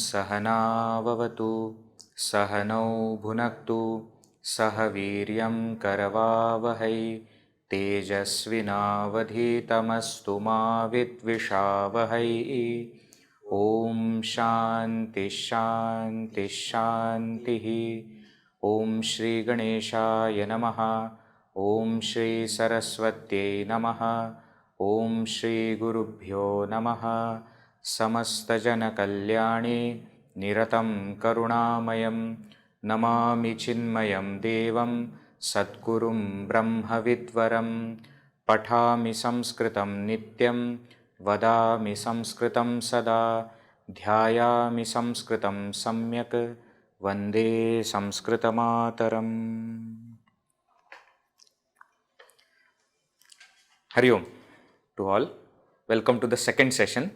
सहना भवतु सहनौ भुनक्तु सह वीर्यं करवावहै तेजस्विनावधीतमस्तु मा विद्विषावहै। ॐ शान्ति शान्ति शान्तिः। ॐ श्री गणेशाय नमः। ॐ श्री सरस्वत्यै नमः। ॐ श्री गुरुभ्यो नमः। समस्तजनकल्याणे निरतं करुणामयं नमामि चिन्मयं देवं सद्गुरुं ब्रह्मविद्वरं। पठामि संस्कृतं नित्यं वदामि संस्कृतं सदा ध्यायामि संस्कृतं सम्यक् वन्दे संस्कृतमातरम्। Hari Om to all. Welcome to the second session.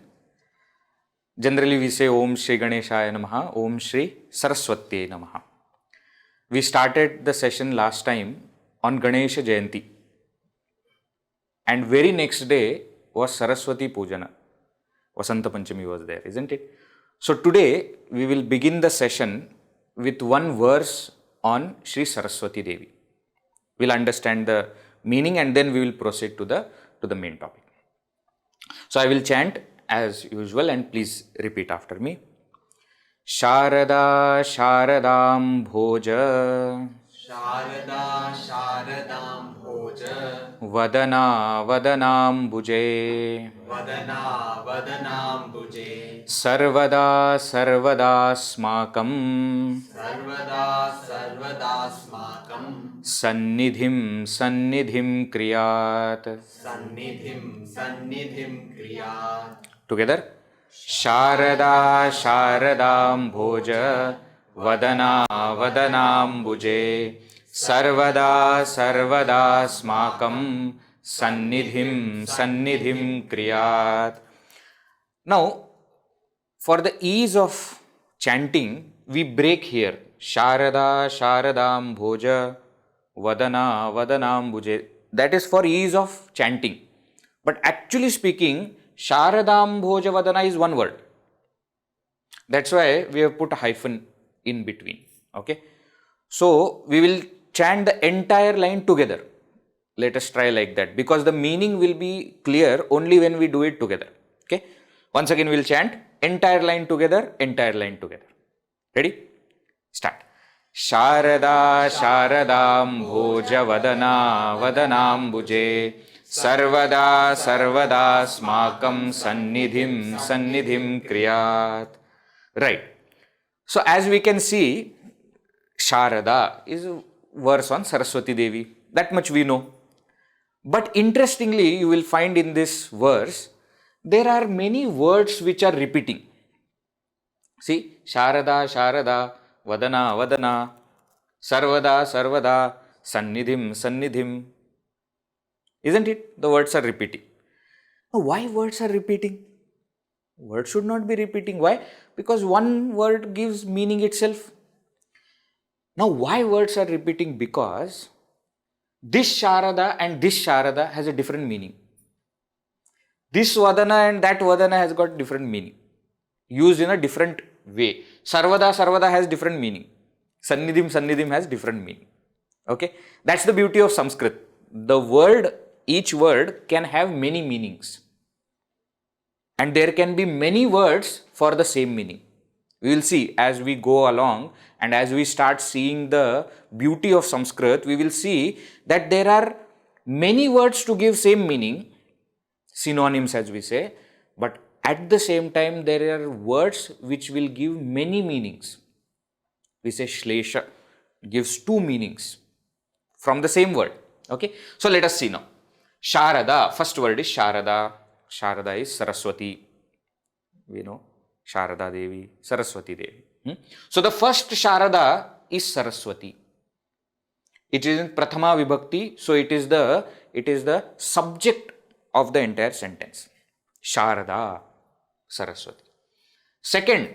Generally we say Om Shri Ganeshaya Namaha, Om Shri Saraswati Namaha. We started the session last time on Ganesha Jayanti and very next day was Saraswati Pujana. Vasanta Panchami was there, isn't it? So today we will begin the session with one verse on Shri Saraswati Devi. We'll understand the meaning and then we will proceed to the main topic. So I will chant as usual and please repeat after me. Sharada Sharadam Bhoja Sharada Sharadam Bhoja Vadana Vadanam Bhuje Vadana Vadanam Bhuje Sarvada Sarvada Smakam Sarvada Sarvada Smakam Sannidhim Sannidhim Kriyat. Sannidhim Sannidhim Kriyat. Together. Sharada Sharadam Bhoja Vadana Vadanam Bhuje Sarvada Sarvada Smakam Sannidhim Sannidhim Kriyat. Now, for the ease of chanting, we break here. Sharada Sharadam Bhoja Vadana Vadanam Bhuje. That is for ease of chanting. But actually speaking, Sharadam Bhoja Vadana is one word. That's why we have put a hyphen in between. Okay. So we will chant the entire line together. Let us try like that because the meaning will be clear only when we do it together. Okay. Once again we will chant entire line together, entire line together. Ready? Start. Sharada Sharadam Bhoja Vadana Vadanam Bhuje Sarvada Sarvada Smakam Sannidhim Sannidhim Kriyat. Right. So as we can see, Sharada is a verse on Saraswati Devi. That much we know. But interestingly, you will find in this verse, there are many words which are repeating. See, Sharada Sharada, Vadana Vadana, Sarvada Sarvada, Sannidhim Sannidhim. Isn't it? The words are repeating. Now, why words are repeating? Words should not be repeating. Why? Because one word gives meaning itself. Now, why words are repeating? Because this Sharada and this Sharada has a different meaning. This Vadana and that Vadana has got different meaning. Used in a different way. Sarvada Sarvada has different meaning. Sannidhim Sannidhim has different meaning. Okay? That's the beauty of Sanskrit. The word, each word can have many meanings. And there can be many words for the same meaning. We will see as we go along and as we start seeing the beauty of Sanskrit, we will see that there are many words to give same meaning, synonyms as we say, but at the same time there are words which will give many meanings. We say Shlesha gives two meanings from the same word. Okay, so let us see now. Sharada, first word is Sharada. Sharada is Saraswati. We know Sharada Devi, Saraswati Devi. So the first Sharada is Saraswati. It is in Prathama Vibhakti, so it is the subject of the entire sentence. Sharada, Saraswati. Second,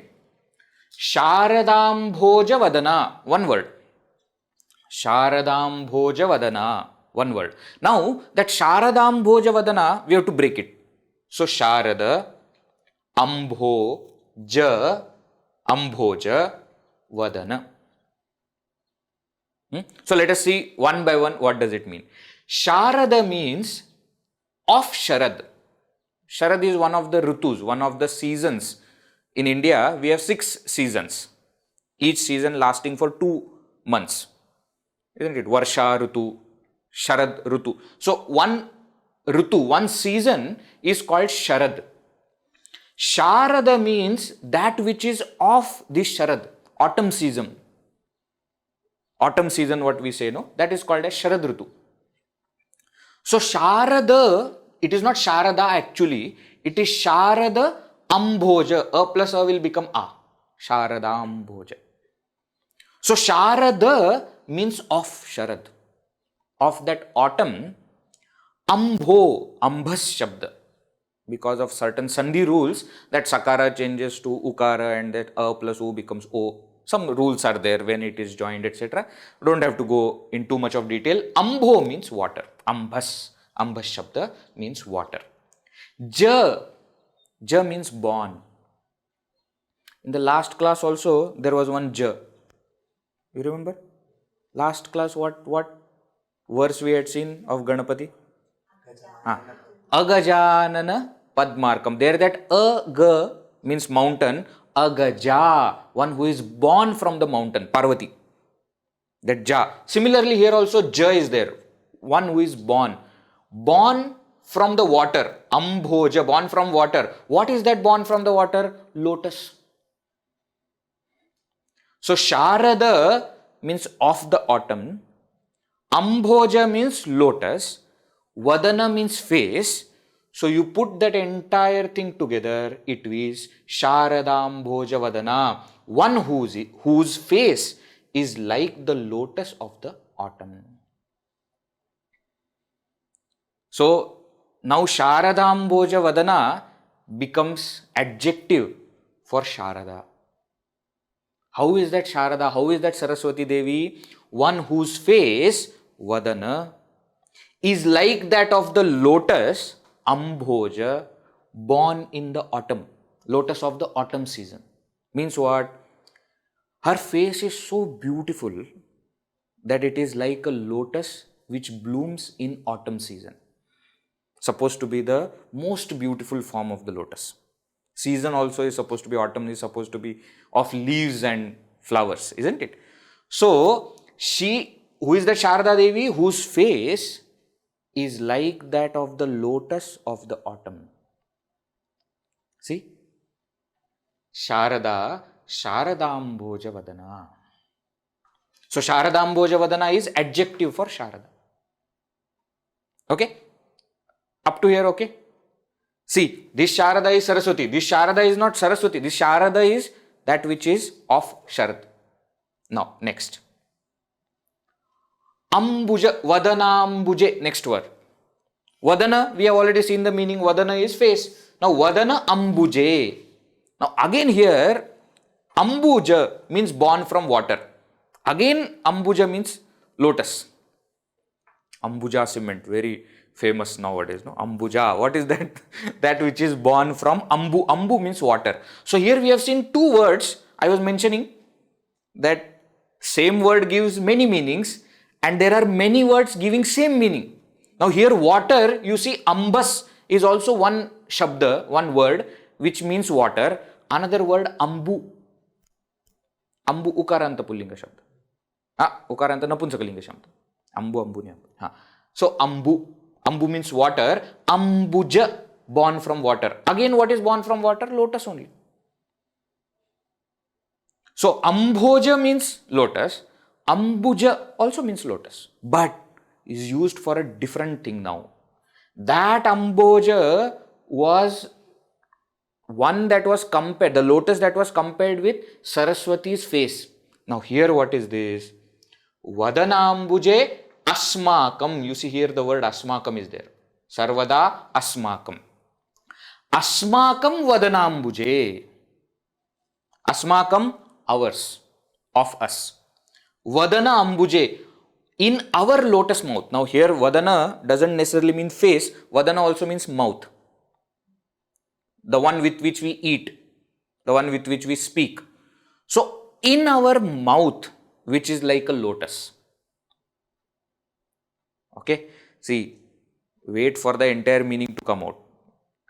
Sharadambhoja Vadana, one word. Sharadambhoja Vadana, one word. Now, that Sharadambhoja Vadana, we have to break it. So, Sharada, Ambhoja, Ambhoja Vadana. So, let us see one by one what does it mean. Sharada means of Sharad. Sharad is one of the Rutus, one of the seasons. In India, we have 6 seasons. Each season lasting for 2 months. Isn't it? Varsha Rutu, Sharad Rutu. So, one Rutu, one season is called Sharad. Sharada means that which is of this Sharad, autumn season. Autumn season, what we say, no? That is called as Sharad Rutu. So, Sharada, it is not Sharada actually, it is Sharada Ambhoja. A plus A will become A. Sharada Ambhoja. So, Sharada means of Sharad, of that autumn. Ambho, Ambhas Shabda. Because of certain Sandhi rules, that Sakara changes to Ukara and that A plus U becomes O. Some rules are there when it is joined, etc. Don't have to go in too much of detail. Ambho means water. Ambhas, Ambhas Shabda means water. Ja, Ja means born. In the last class also, there was one Ja. You remember? Last class, what verse we had seen of Ganapati? Agajanana Padmarkam. There that Aga means mountain. Agaja, one who is born from the mountain, Parvati. That Ja. Similarly, here also Ja is there. One who is born. Born from the water. Ambhoja, born from water. What is that born from the water? Lotus. So, Sharada means of the autumn. Ambhoja means lotus. Vadana means face. So, you put that entire thing together, it is Sharadambhoja Vadana, one whose face is like the lotus of the autumn. So, now Sharadambhoja Vadana becomes adjective for Sharada. How is that Sharada? How is that Saraswati Devi? One whose face, Vadana, is like that of the lotus, Ambhoja, born in the autumn, lotus of the autumn season. Means what? Her face is so beautiful that it is like a lotus which blooms in autumn season. Supposed to be the most beautiful form of the lotus. Season also is supposed to be, autumn is supposed to be of leaves and flowers, isn't it? So, she, who is the Sharada Devi? Whose face is like that of the lotus of the autumn. See? Sharada, Sharadambhoja Vadana. So, Sharadambhoja Vadana is adjective for Sharada. Okay? Up to here, okay? See, this Sharada is Saraswati. This Sharada is not Saraswati. This Sharada is that which is of Sharad. Now, next. Ambuja, Vadana Ambuje, next word. Vadana, we have already seen the meaning. Vadana is face. Now, Vadana Ambuje. Now, again here, Ambuja means born from water. Again, Ambuja means lotus. Ambuja cement, very famous nowadays. No? Ambuja, what is that? That which is born from Ambu. Ambu means water. So, here we have seen 2 words. I was mentioning that same word gives many meanings. And there are many words giving same meaning. Now here water, you see ambas is also one shabda, one word which means water. Another word ambu. Ambu ukaranta pullinga shabda. Ukaranta napunsakalinga shabda. Ambu ambu. So ambu. Ambu means water. Ambuja, born from water. Again, what is born from water? Lotus only. So ambhoja means lotus. Ambuja also means lotus, but is used for a different thing now. That Amboja was one that was compared, the lotus that was compared with Saraswati's face. Now here what is this? Vadanambuje asmakam. You see here the word asmakam is there. Sarvada asmakam. Asmakam vadanambuje. Asmakam, ours, of us. Vadana ambuje, in our lotus mouth. Now here vadana doesn't necessarily mean face. Vadana also means mouth. The one with which we eat. The one with which we speak. So in our mouth, which is like a lotus. Okay. See, wait for the entire meaning to come out.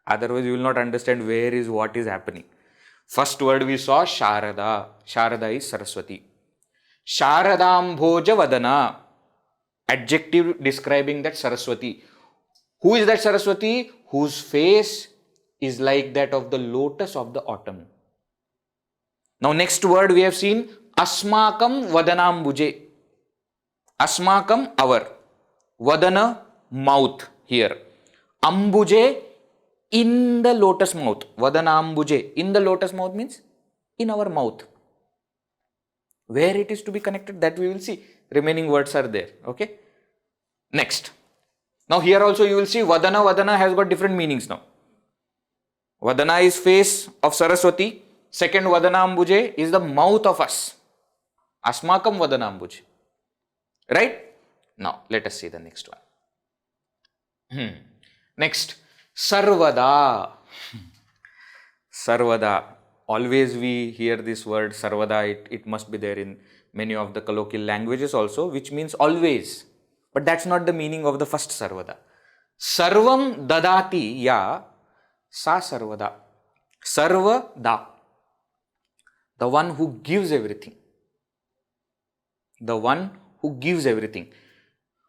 Otherwise you will not understand where is what is happening. First word we saw, Sharada. Sharada is Saraswati. Sharadambhoja Vadana. Adjective describing that Saraswati. Who is that Saraswati? Whose face is like that of the lotus of the autumn. Now next word we have seen, Asmakam Vadanambuje. Asmakam, our. Vadana, mouth here. Ambuje, in the lotus mouth. Vadanambuje, in the lotus mouth means in our mouth. Where it is to be connected, that we will see. Remaining words are there. Okay. Next. Now here also you will see Vadana has got different meanings now. Vadana is face of Saraswati. Second Vadanambuje is the mouth of us. Asmakam Vadanambuje. Right? Now let us see the next one. Next. Sarvada. Sarvada. Always we hear this word Sarvada. It must be there in many of the colloquial languages also, which means always. But that's not the meaning of the first Sarvada. Sarvam dadati ya sa Sarvada. Sarvada. The one who gives everything. The one who gives everything.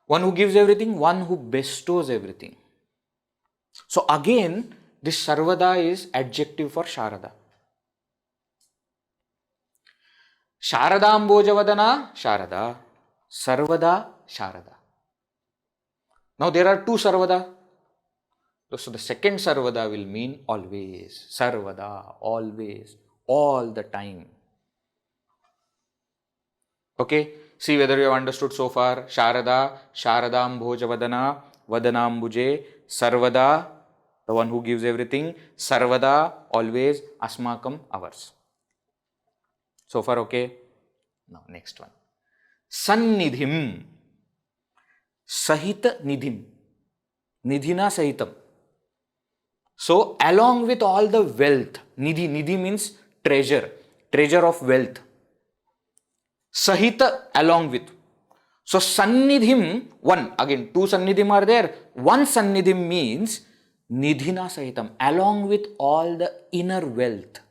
One who gives everything, one who bestows everything. So again, this Sarvada is adjective for Sharada. Sharadambojavadana, Sharada. Sarvada, Sharada. Now there are two Sarvada. So the second Sarvada will mean always. Sarvada, always, all the time. Okay, see whether you have understood so far. Sharada, Sharadambojavadana, Vadanambuje, Sarvada, the one who gives everything. Sarvada, always, Asmakam, ours. So far, okay? Now, next one. Sannidhim. Sahita nidhim. Nidhina sahitam. So, along with all the wealth, nidhi means treasure, treasure of wealth. Sahita, along with. So, sannidhim, one, again, two sannidhim are there. One sannidhim means nidhina sahitam, along with all the inner wealth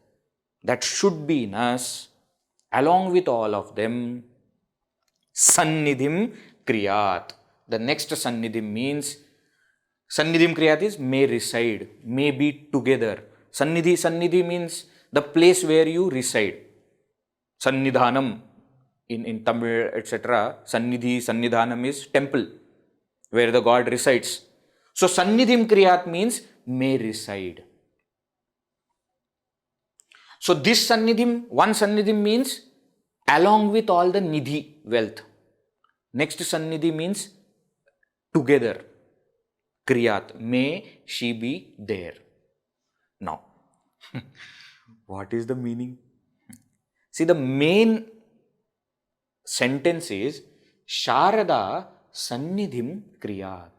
that should be in us. Along with all of them, Sannidhim Kriyat. The next Sannidhim means, Sannidhim Kriyat is may reside, may be together. Sannidhi means the place where you reside. Sannidhanam in Tamil, etc. Sannidhanam is temple where the God resides. So Sannidhim Kriyat means may reside. So this Sannidhim, one Sannidhim means along with all the Nidhi, wealth. Next Sannidhi means together. Kriyat, may she be there. Now, what is the meaning? See, the main sentence is Sharada Sannidhim Kriyat.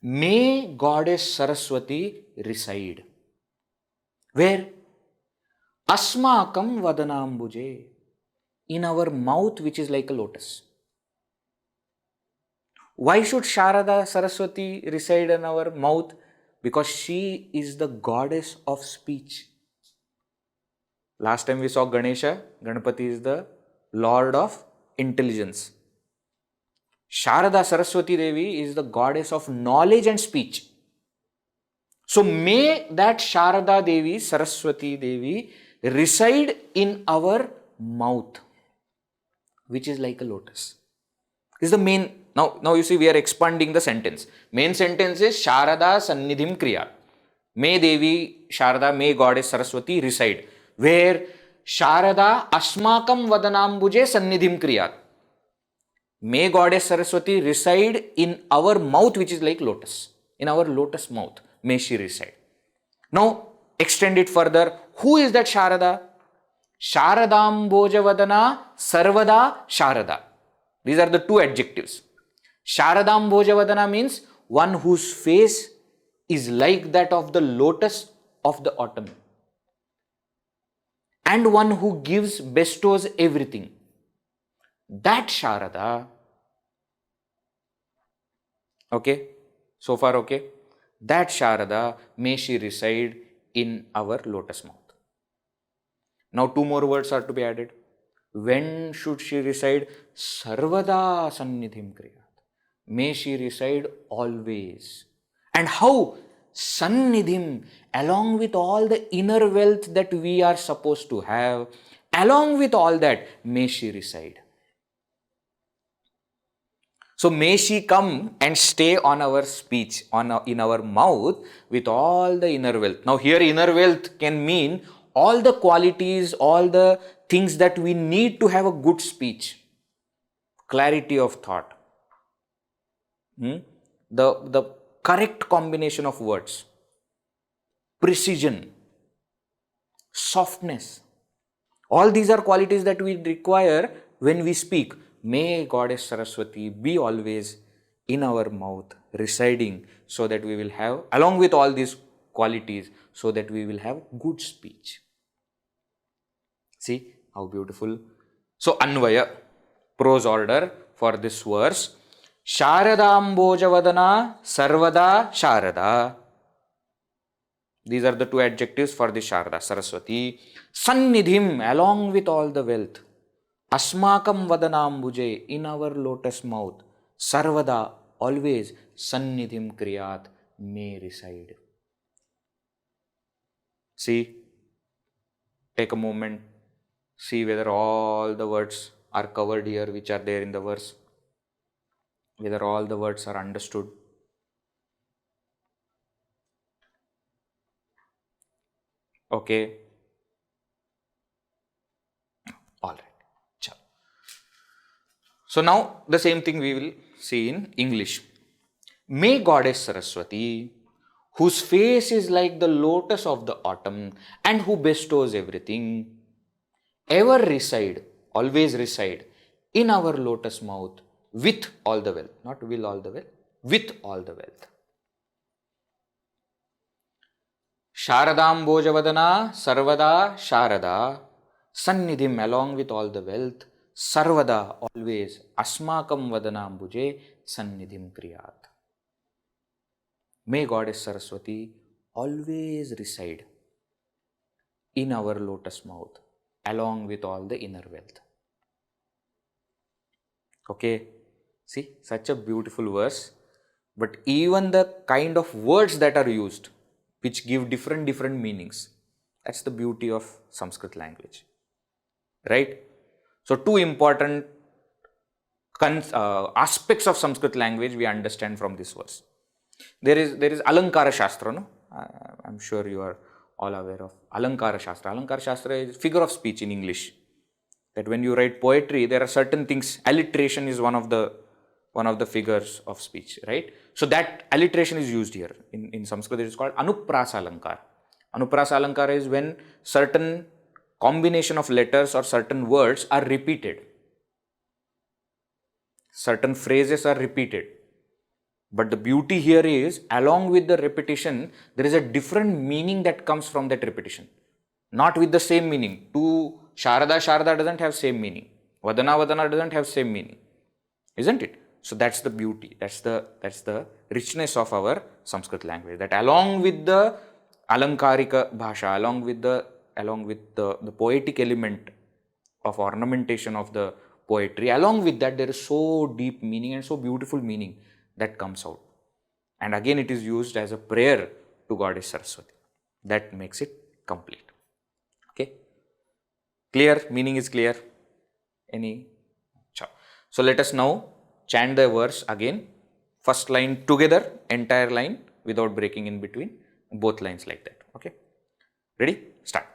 May Goddess Saraswati reside. Where? Asmakam Vadanambuje. In our mouth, which is like a lotus. Why should Sharada Saraswati reside in our mouth? Because she is the goddess of speech. Last time we saw Ganesha. Ganapati is the lord of intelligence. Sharada Saraswati Devi is the goddess of knowledge and speech. So may that Sharada Devi, Saraswati Devi, reside in our mouth, which is like a lotus. This is the main. Now you see we are expanding the sentence. Main sentence is Sharada Sannidhim Kriya. May Devi Sharada, may Goddess Saraswati reside. Where Sharada Asmakam Vadanambuje Sannidhim Kriyat. May Goddess Saraswati reside in our mouth, which is like lotus. In our lotus mouth, may she reside. Now, extend it further. Who is that Sharada? Sharadambojavadana Sarvada Sharada. These are the two adjectives. Sharadambojavadana means one whose face is like that of the lotus of the autumn. And one who bestows everything. That Sharada, okay, so far okay, that Sharada, may she reside in our lotus mouth. Now two more words are to be added. When should she reside? Sarvada Sannidhim Kriyat. May she reside always. And how? Sannidhim, along with all the inner wealth that we are supposed to have, along with all that, may she reside. So may she come and stay on our speech, in our mouth with all the inner wealth. Now here inner wealth can mean all the qualities, all the things that we need to have a good speech. Clarity of thought. The correct combination of words. Precision. Softness. All these are qualities that we require when we speak. May Goddess Saraswati be always in our mouth, residing, so that we will have, along with all these qualities, so that we will have good speech. See how beautiful. So Anvaya, prose order for this verse. Sharadambojavadana Sarvada Sharada. These are the two adjectives for the Sharada, Saraswati. Sannidhim, along with all the wealth. Asmakam Vadanambuje, in our lotus mouth. Sarvada, always. Sannidhim Kriyat, may reside. See, take a moment. See whether all the words are covered here which are there in the verse. Whether all the words are understood. Okay. All right. Chalo. So now the same thing we will see in English. May Goddess Saraswati, whose face is like the lotus of the autumn and who bestows everything, ever reside, always reside in our lotus mouth with all the wealth. Not will all the wealth, with all the wealth. Sharadambojavadana Sarvada Sharada, Sannidhim, along with all the wealth, Sarvada, always, Asmakam Vadanambuje Sannidhim Kriyat. May Goddess Saraswati always reside in our lotus mouth, along with all the inner wealth. Okay, see, such a beautiful verse, but even the kind of words that are used, which give different meanings. That's the beauty of Sanskrit language, right? So two important aspects of Sanskrit language we understand from this verse. There is Alankara Shastra, no? I'm sure you are all aware of Alankara Shastra. Alankara Shastra is figure of speech in English. That when you write poetry, there are certain things. Alliteration is one of the figures of speech, right? So that alliteration is used here. In Sanskrit, it is called Anuprasa Alankara. Anuprasa Alankara is when certain combination of letters or certain words are repeated. Certain phrases are repeated. But the beauty here is, along with the repetition, there is a different meaning that comes from that repetition. Not with the same meaning. To Sharada doesn't have same meaning. Vadana doesn't have same meaning. Isn't it? So that's the beauty. That's the richness of our Sanskrit language. That along with the Alankarika Bhasha, along with the poetic element of ornamentation of the poetry, along with that there is so deep meaning and so beautiful meaning that comes out. And again it is used as a prayer to Goddess Saraswati. That makes it complete. Okay? Clear? Meaning is clear? Any? So let us now chant the verse again. First line together, entire line without breaking in between. Both lines like that. Okay. Ready? Start.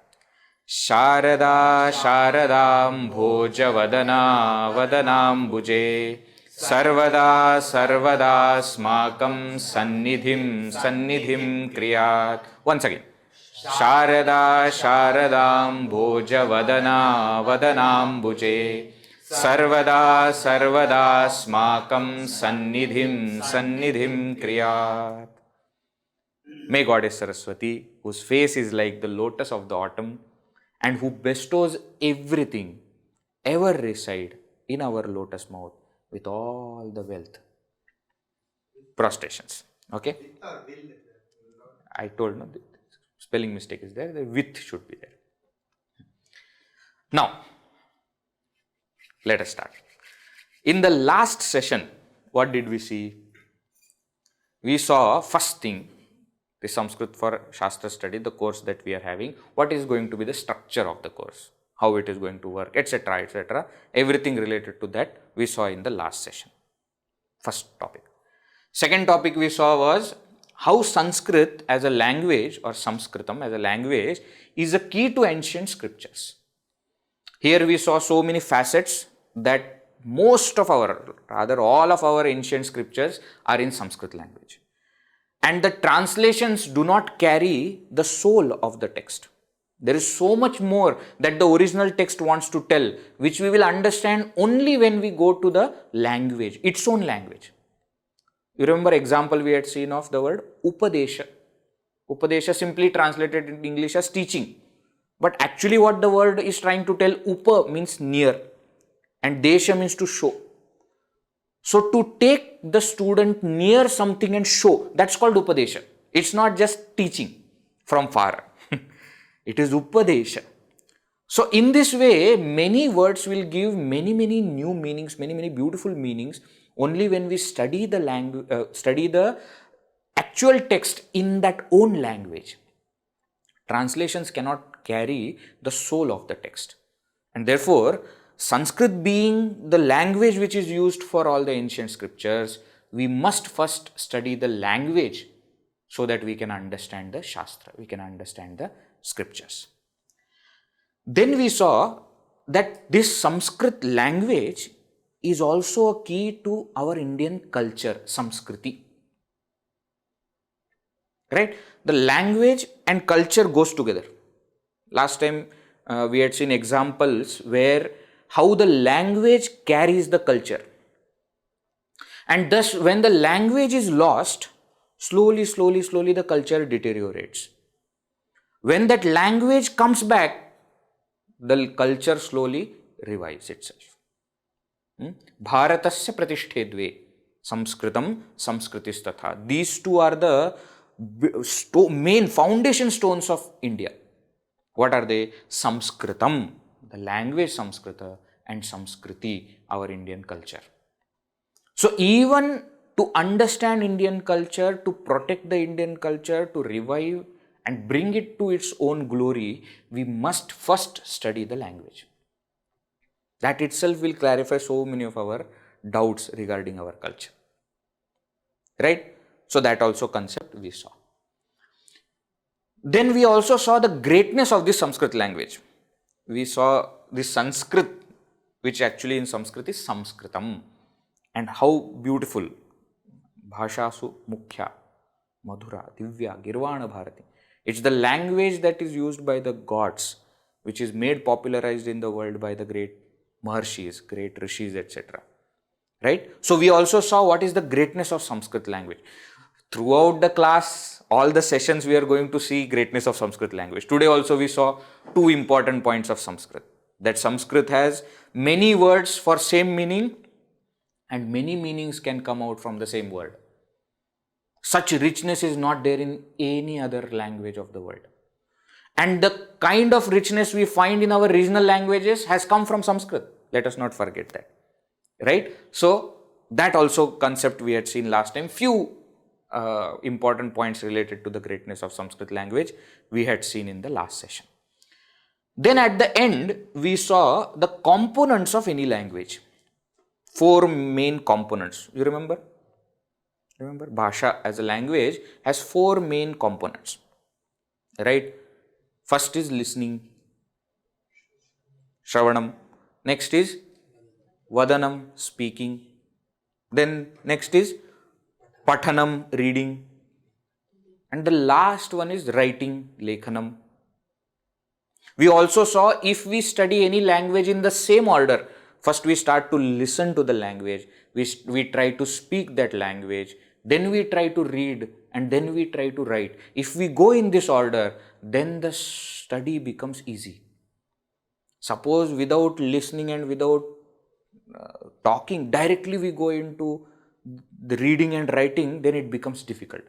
Sharada Sharadam Bhoja Vadana Vadanam Bhuje Sarvada Sarvada Smakam Sannidhim Sannidhim Kriyat. Once again. Sharada Sharadam Bhoja Vadana Vadanam Bhuje Sarvada Sarvada Smakam Sannidhim Sannidhim Kriyat. May Goddess Saraswati, whose face is like the lotus of the autumn and who bestows everything, ever reside in our lotus mouth with all the wealth. Prostrations. Okay? I told no, the spelling mistake is there, the with should be there. Now, let us start. In the last session, what did we see? We saw first thing, the Sanskrit for Shastra-study, the course that we are having, what is going to be the structure of the course, how it is going to work, etc., etc. Everything related to that we saw in the last session. First topic. Second topic we saw was how Sanskrit as a language or Sanskritam as a language is a key to ancient scriptures. Here we saw so many facets that most of our, rather all of our ancient scriptures are in Sanskrit language. And the translations do not carry the soul of the text. There is so much more that the original text wants to tell, which we will understand only when we go to the language, its own language. You remember example we had seen of the word Upadesha. Upadesha simply translated in English as teaching. But actually what the word is trying to tell, Upa means near and Desha means to show. So to take the student near something and show, that's called Upadesha. It's not just teaching from far. It is Upadesha. So in this way, many words will give many new meanings, many beautiful meanings only when we study the language, study the actual text in that own language. Translations cannot carry the soul of the text. And therefore, Sanskrit being the language which is used for all the ancient scriptures, we must first study the language so that we can understand the Shastra, we can understand the scriptures. Then we saw that this Sanskrit language is also a key to our Indian culture, Samskriti. Right? The language and culture goes together. Last time we had seen examples where how the language carries the culture. And thus when the language is lost, slowly the culture deteriorates. When that language comes back, the culture slowly revives itself. Bharatasya pratishthe dve, Samskritam, Samskritis-tatha. These two are the main foundation stones of India. What are they? Samskritam, the language Samskrita, and Samskriti, our Indian culture. So even to understand Indian culture, to protect the Indian culture, to revive and bring it to its own glory, we must first study the language. That itself will clarify so many of our doubts regarding our culture. Right? So that also concept we saw. Then we also saw the greatness of this Sanskrit language. We saw this Sanskrit, which actually in Sanskrit is Samskritam, and how beautiful. Bhashasu Mukhya, Madhura, Divya, Girvana Bharati. It's the language that is used by the gods, which is made popularized in the world by the great Maharshis, great Rishis, etc. Right? So we also saw what is the greatness of Sanskrit language. Throughout the class, all the sessions we are going to see greatness of Sanskrit language. Today also we saw two important points of Sanskrit. That Sanskrit has many words for same meaning and many meanings can come out from the same word. Such richness is not there in any other language of the world. And the kind of richness we find in our regional languages has come from Sanskrit. Let us not forget that. Right? So that also concept we had seen last time. Few important points related to the greatness of Sanskrit language we had seen in the last session. Then at the end, we saw the components of any language. 4 main components. You remember? Remember, Bhasha as a language has 4 main components. right? First is listening, Shravanam. Next is Vadanam, speaking. Then next is Pathanam, reading. And the last one is writing, Lekhanam. We also saw if we study any language in the same order, first we start to listen to the language, we try to speak that language, then we try to read, and then we try to write. If we go in this order, then the study becomes easy. Suppose without listening and without talking, directly we go into the reading and writing, then it becomes difficult.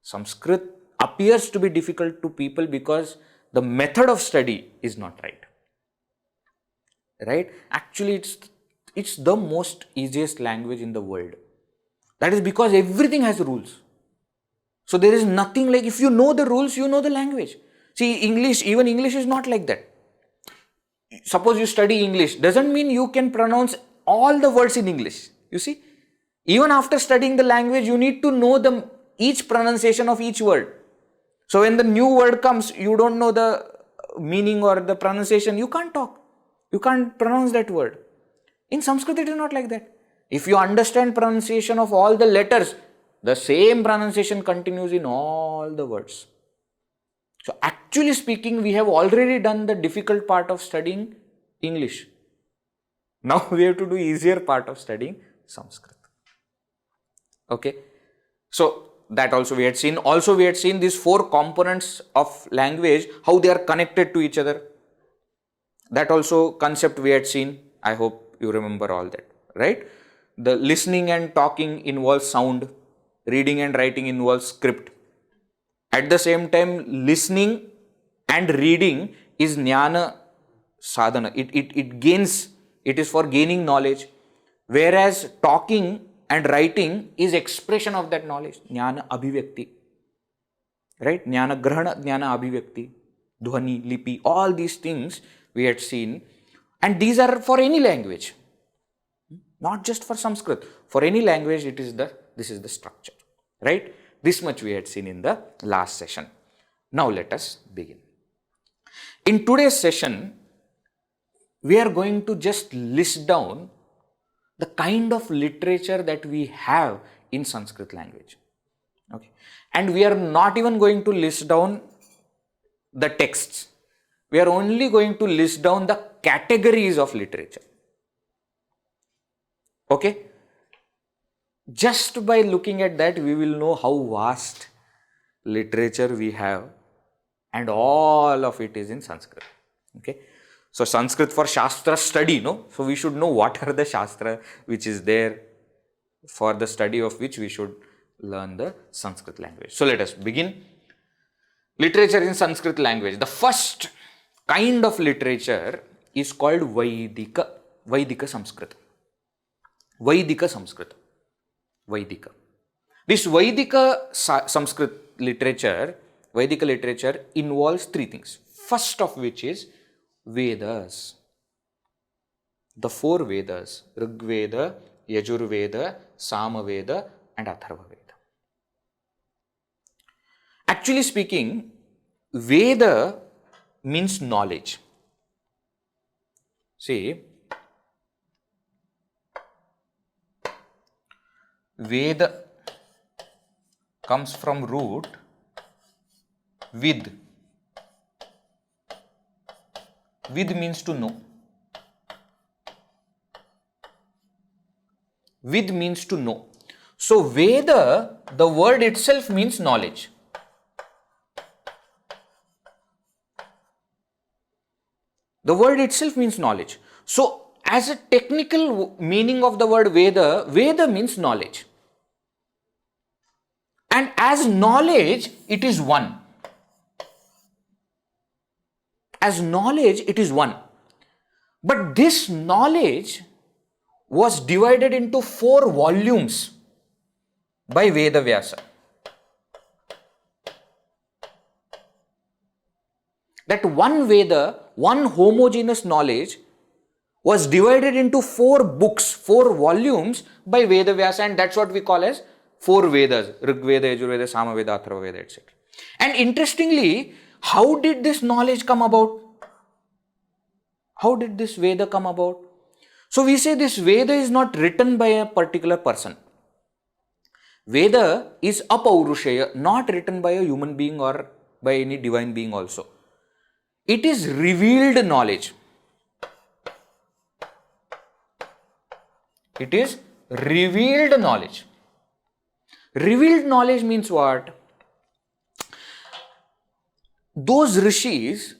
Sanskrit appears to be difficult to people because the method of study is not right. Right? Actually, it's the most easiest language in the world. That is because everything has rules. So there is nothing like, if you know the rules, you know the language. See, even English is not like that. Suppose you study English, doesn't mean you can pronounce all the words in English. You see, even after studying the language, you need to know each pronunciation of each word. So when the new word comes, you don't know the meaning or the pronunciation, you can't talk. You can't pronounce that word. In Sanskrit, it is not like that. If you understand pronunciation of all the letters, the same pronunciation continues in all the words. So actually speaking, we have already done the difficult part of studying English. Now we have to do easier part of studying Sanskrit. Okay. So that also we had seen. Also we had seen these 4 components of language, how they are connected to each other. That also concept we had seen. I hope you remember all that, right? The listening and talking involves sound. Reading and writing involves script. At the same time, listening and reading is jnana sadhana. It is for gaining knowledge. Whereas talking and writing is expression of that knowledge. Jnana abhivyakti. Right? Jnana grahana, jnana abhivyakti. Dhvani, lipi, all these things we had seen. And these are for any language. Not just for Sanskrit. For any language, this is the structure. Right? This much we had seen in the last session. Now let us begin. In today's session, we are going to just list down the kind of literature that we have in Sanskrit language. Okay. And we are not even going to list down the texts. We are only going to list down the categories of literature. Okay. Just by looking at that, we will know how vast literature we have, and all of it is in Sanskrit. Okay. So Sanskrit for Shastra-study, no? So we should know what are the Shastra which is there, for the study of which we should learn the Sanskrit language. So let us begin. Literature in Sanskrit language. The first kind of literature is called Vaidika Sanskrit. Vaidika Sanskrit. Vaidika. This Vaidika Sanskrit literature, involves 3 things. First of which is Vedas. The 4 Vedas, Rig Veda, Yajur Veda, Sama Veda and Atharva Veda. Actually speaking, Veda means knowledge. See, Veda comes from root Vid. Vid means to know. Vid means to know. So Veda, the word itself means knowledge. The word itself means knowledge. So as a technical meaning of the word Veda, Veda means knowledge. And as knowledge, it is one. As knowledge, it is one. But this knowledge was divided into 4 volumes by Veda Vyasa. That one Veda, one homogeneous knowledge, was divided into 4 books, 4 volumes by Veda Vyasa, and that's what we call as 4 Vedas, Rig Veda, Yajur Veda, Sama Veda, Atharva Veda, etc. And interestingly, How did this knowledge come about? How did this Veda come about? So we say this Veda is not written by a particular person. Veda is apaurushaya, not written by a human being or by any divine being also. It is revealed knowledge. It is revealed knowledge. Revealed knowledge means what? Those rishis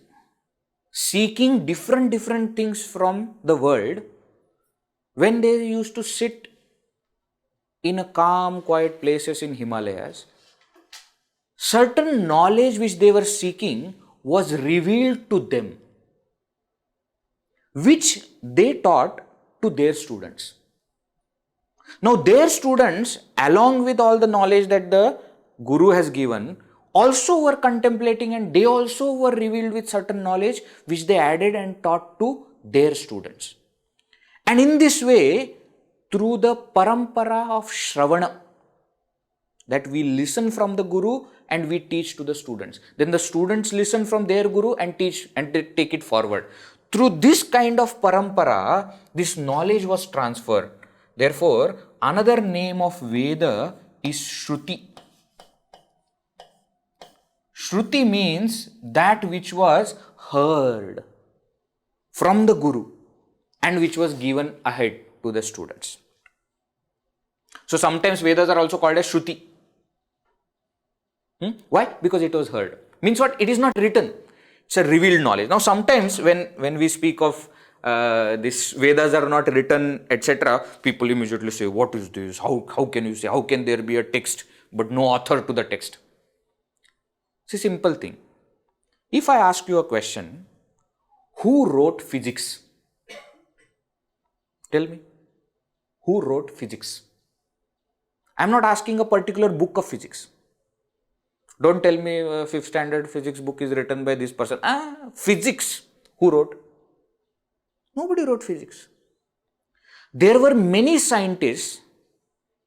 seeking different things from the world, when they used to sit in a calm, quiet places in Himalayas, certain knowledge which they were seeking was revealed to them, which they taught to their students. Now their students, along with all the knowledge that the Guru has given, also were contemplating, and they also were revealed with certain knowledge which they added and taught to their students. And in this way, through the parampara of Shravana, that we listen from the Guru and we teach to the students. Then the students listen from their Guru and teach and they take it forward. Through this kind of parampara, this knowledge was transferred. Therefore, another name of Veda is Shruti. Shruti means that which was heard from the Guru and which was given ahead to the students. So sometimes Vedas are also called as Shruti. Why? Because it was heard. Means what? It is not written. It's a revealed knowledge. Now sometimes when we speak of this Vedas are not written, etc., people immediately say, what is this? How can you say? How can there be a text but no author to the text? It's a simple thing. If I ask you a question, who wrote physics? Tell me. Who wrote physics? I am not asking a particular book of physics. Don't tell me 5th standard physics book is written by this person. Physics. Who wrote? Nobody wrote physics. There were many scientists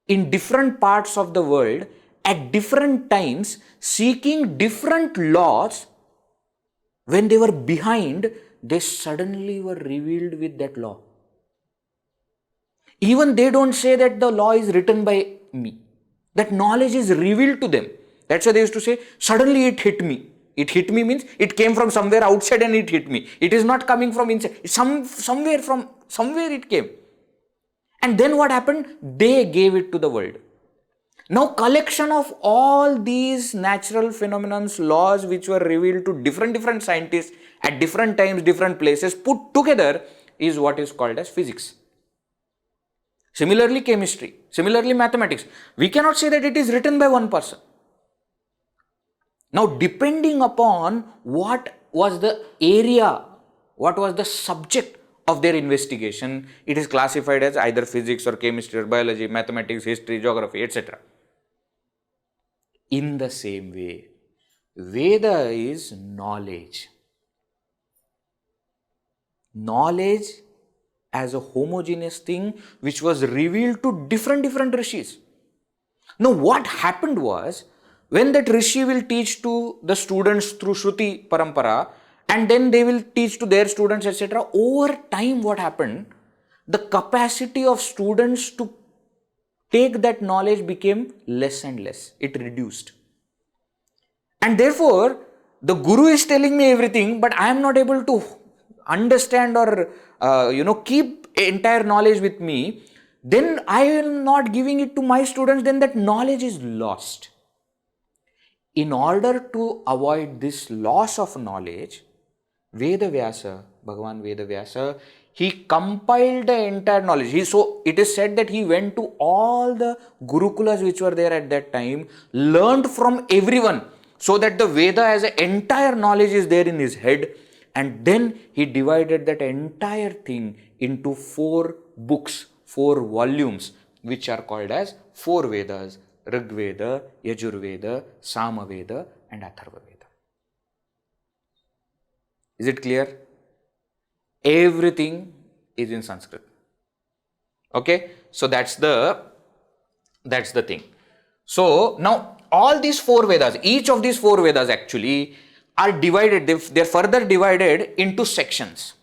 in different parts of the world at different times seeking different laws. When they were behind, they suddenly were revealed with that law. Even they don't say that the law is written by me. That knowledge is revealed to them. That's why they used to say, suddenly it hit me. It hit me means it came from somewhere outside and it hit me. It is not coming from inside. Somewhere it came. And then what happened? They gave it to the world. Now collection of all these natural phenomena, laws which were revealed to different scientists at different times, different places, put together is what is called as physics. Similarly chemistry, similarly mathematics. We cannot say that it is written by one person. Now depending upon what was the area, what was the subject of their investigation, it is classified as either physics or chemistry or biology, mathematics, history, geography, etc. In the same way, Veda is knowledge. Knowledge as a homogeneous thing which was revealed to different rishis. Now what happened was, when that rishi will teach to the students through Shruti Parampara and then they will teach to their students, etc., over time what happened? The capacity of students to take that knowledge became less and less. It reduced. And therefore, the Guru is telling me everything, but I am not able to understand or keep entire knowledge with me. Then I am not giving it to my students, then that knowledge is lost. In order to avoid this loss of knowledge, Bhagavan Veda Vyasa, he compiled the entire knowledge. So it is said that he went to all the gurukulas which were there at that time, learned from everyone, so that the Veda as an entire knowledge is there in his head, and then he divided that entire thing into 4 books, 4 volumes, which are called as 4 Vedas: Rig Veda, Yajur Veda, Sama Veda and Atharva Veda. Is it clear? Everything is in Sanskrit. Okay, so that's the thing. So now all these 4 Vedas, each of these 4 Vedas actually are divided, they're further divided into sections.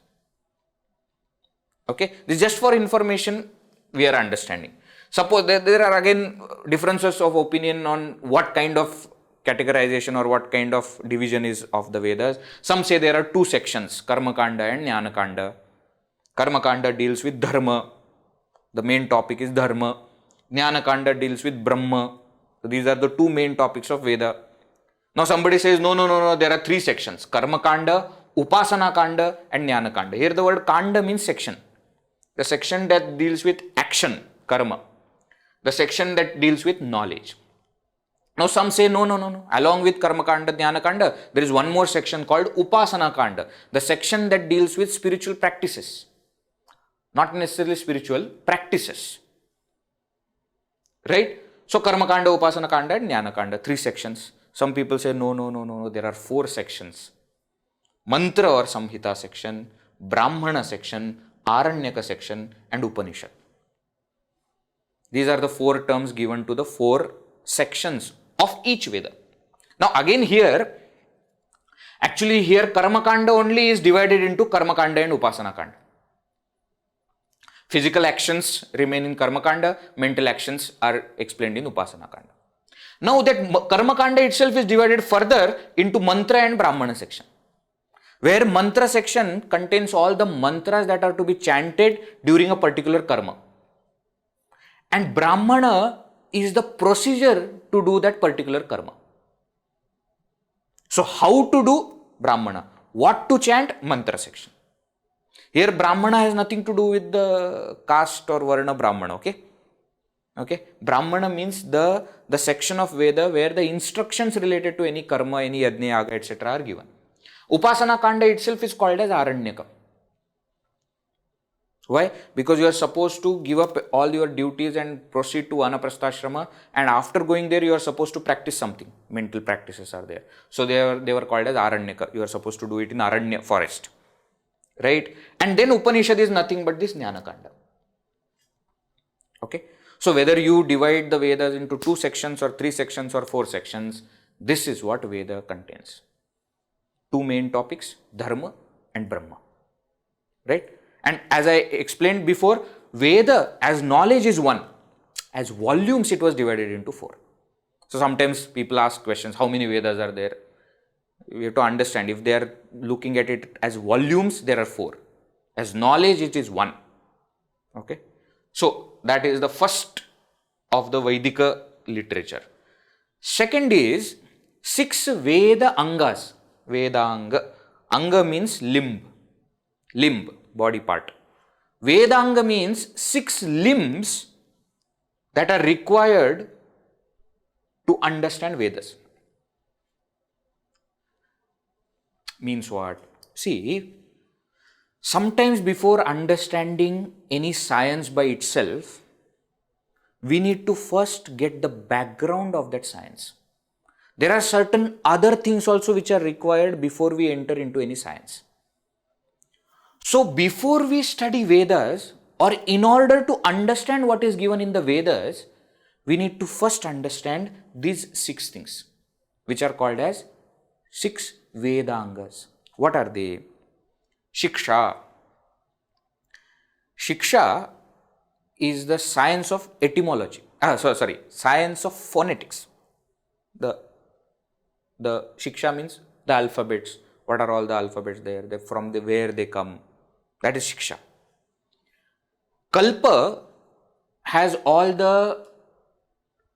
Okay, this is just for information we are understanding. Suppose there are again differences of opinion on what kind of categorization or what kind of division is of the Vedas. Some say there are two sections, Karma Kanda and Jnana Kanda. Karma Kanda deals with Dharma. The main topic is Dharma. Jnana Kanda deals with Brahma. So these are the two main topics of Veda. Now somebody says, no, there are three sections, Karma Kanda, Upasana Kanda and Jnana Kanda. Here the word Kanda means section. The section that deals with action, karma. The section that deals with knowledge. Now some say, no. Along with Karma Kanda, Jnana Kanda, there is one more section called Upasana Kanda. The section that deals with spiritual practices. Not necessarily spiritual, practices. Right? So Karma Kanda, Upasana Kanda and Jnana Kanda, three sections. Some people say, no, there are four sections. Mantra or Samhita section, Brahmana section, Aranyaka section and Upanishad. These are the four terms given to the four sections of each Veda. Now again here, actually here Karma Kanda only is divided into Karma Kanda and Upasana Kanda. Physical actions remain in Karma Kanda, mental actions are explained in Upasana Kanda. Now that Karma Kanda itself is divided further into Mantra and Brahmana section, where Mantra section contains all the mantras that are to be chanted during a particular karma. And Brahmana is the procedure to do that particular karma. So how to do? Brahmana. What to chant? Mantra section. Here Brahmana has nothing to do with the caste or Varna Brahmana, okay? Okay, Brahmana means the section of Veda where the instructions related to any karma, any yajna, yaga, etc. are given. Upasana Kanda itself is called as Aranyaka. Why? Because you are supposed to give up all your duties and proceed to Vanaprastha, and after going there you are supposed to practice something. Mental practices are there. So they were called as Aranyaka. You are supposed to do it in Aranya forest. Right? And then Upanishad is nothing but this Jnana Kanda. Okay? So whether you divide the Vedas into two sections or three sections or four sections, this is what Veda contains. Two main topics, Dharma and Brahma. Right? And as I explained before, Veda as knowledge is one. As volumes it was divided into four. So sometimes people ask questions, how many Vedas are there? We have to understand, if they are looking at it as volumes, there are four. As knowledge, it is one. Okay? So that is the first of the Vedika literature. Second is 6 Veda Angas. Vedanga. Anga means limb, body part. Vedanga means 6 limbs that are required to understand Vedas. Means what? See, sometimes before understanding any science by itself, we need to first get the background of that science. There are certain other things also which are required before we enter into any science. So before we study Vedas, or in order to understand what is given in the Vedas, we need to first understand these 6 things, which are called as 6 Vedangas. What are they? Shiksha. Shiksha is the science of etymology. Science of phonetics. The Shiksha means the alphabets. What are all the alphabets there? From where they come. That is Shiksha. Kalpa has all the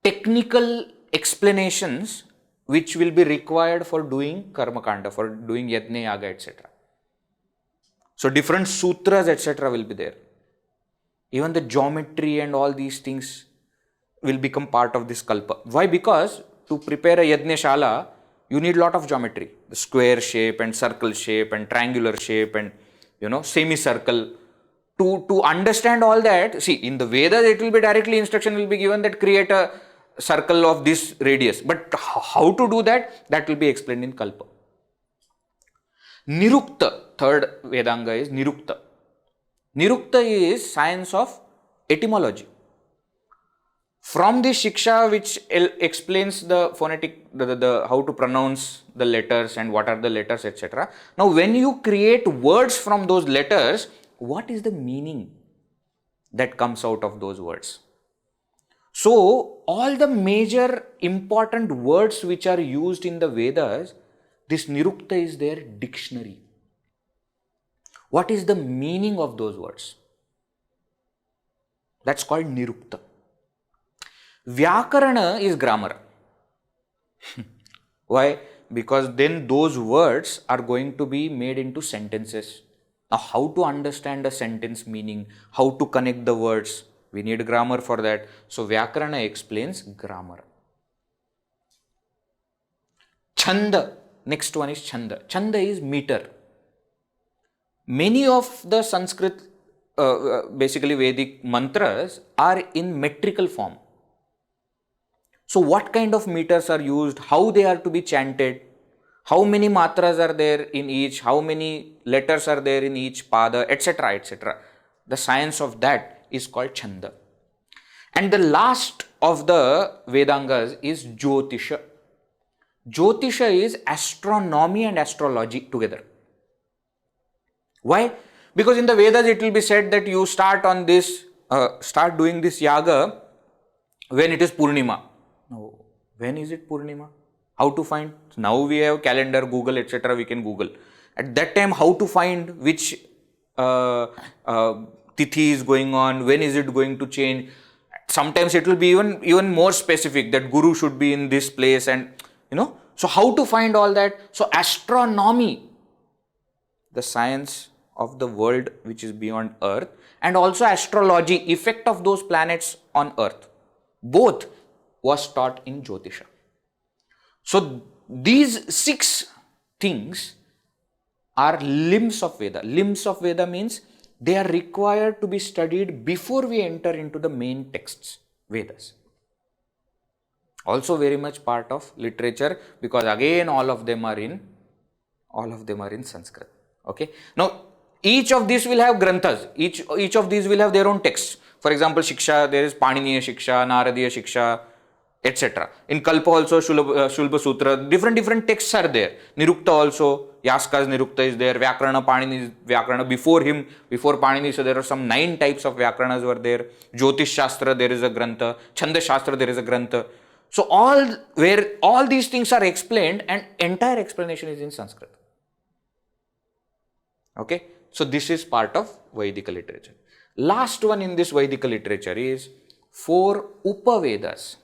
technical explanations which will be required for doing Karma Kanda, for doing Yajna, Yaga, etc. So different sutras, etc. will be there. Even the geometry and all these things will become part of this Kalpa. Why? Because to prepare a Yajna Shala, you need lot of geometry. The square shape and circle shape and triangular shape and semicircle. To understand all that, see, in the Vedas it will be directly instruction will be given that create a circle of this radius. But how to do that? That will be explained in Kalpa. Nirukta, third Vedanga is Nirukta. Nirukta is science of etymology. From this Shiksha, which explains the phonetic, the how to pronounce the letters and what are the letters, etc. Now, when you create words from those letters, what is the meaning that comes out of those words? So, all the major important words which are used in the Vedas, this Nirukta is their dictionary. What is the meaning of those words? That's called Nirukta. Vyakarana is grammar. Why? Because then those words are going to be made into sentences. Now, how to understand a sentence meaning, how to connect the words, we need grammar for that. So, Vyakarana explains grammar. Chanda, next one is Chanda. Chanda is meter. Many of the Sanskrit, basically Vedic mantras are in metrical form. So, what kind of meters are used, how they are to be chanted, how many matras are there in each, how many letters are there in each pada, etc., etc. The science of that is called Chanda. And the last of the Vedangas is Jyotisha. Jyotisha is astronomy and astrology together. Why? Because in the Vedas it will be said that you start doing this yaga when it is Purnima. No. When is it Purnima? How to find? Now we have calendar, Google, etc. We can Google. At that time, how to find which tithi is going on, when is it going to change? Sometimes it will be even more specific that Guru should be in this place, and So how to find all that? So astronomy, the science of the world which is beyond Earth, and also astrology, effect of those planets on Earth, both was taught in Jyotisha. So these 6 things are limbs of Veda. Limbs of Veda means they are required to be studied before we enter into the main texts, Vedas. Also very much part of literature, because again all of them are in Sanskrit. Okay. Now each of these will have granthas. Each of these will have their own texts. For example, Shiksha, there is Paniniya Shiksha, Naradiya Shiksha, etc. In Kalpa also Shulba Sutra, different texts are there. Nirukta also, Yaska's Nirukta is there, Vyakarana, Panini's Vyakarana. Before Panini, so there are some 9 types of Vyakaranas were there. Jyotish Shastra, there is a grantha. Chanda Shastra, there is a grantha. So where all these things are explained, and entire explanation is in Sanskrit. Okay. So this is part of Vedic literature. Last one in this Vedic literature is 4 Upavedas.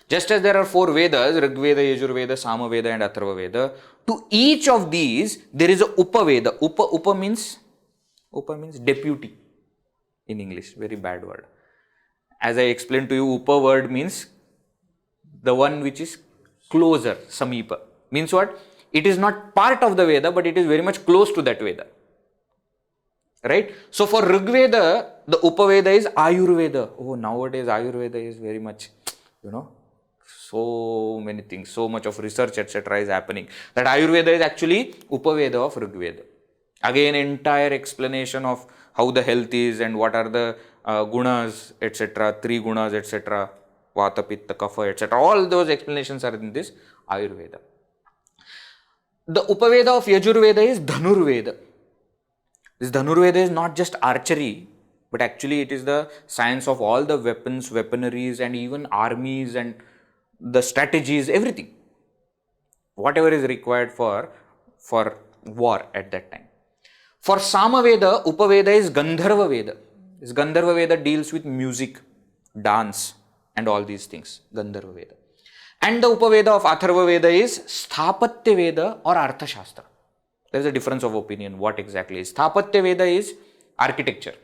Just as there are 4 Vedas, Rigveda, Yajurveda, Samaveda and Atharvaveda, to each of these there is a Upaveda. Upa means deputy in English, very bad word. As I explained to you, Upa word means the one which is closer, Samipa. Means what? It is not part of the Veda, but it is very much close to that Veda. Right? So for Rigveda, the Upaveda is Ayurveda. Oh, nowadays Ayurveda is very much, so many things, so much of research, etc. is happening. That Ayurveda is actually Upaveda of Rigveda. Again, entire explanation of how the health is and what are the gunas, etc., 3 gunas, etc., Vata, Pitta, Kapha, etc. All those explanations are in this Ayurveda. The Upaveda of Yajurveda is Dhanurveda. This Dhanurveda is not just archery, but actually it is the science of all the weapons, weaponaries, and even armies and the strategies, everything. Whatever is required for war at that time. For Samaveda, Upaveda is Gandharva Veda. This Gandharva Veda deals with music, dance, and all these things. Gandharva Veda. And the Upaveda of Atharva Veda is Sthapatya Veda or Arthashastra. There is a difference of opinion what exactly is. Sthapatya Veda is architecture.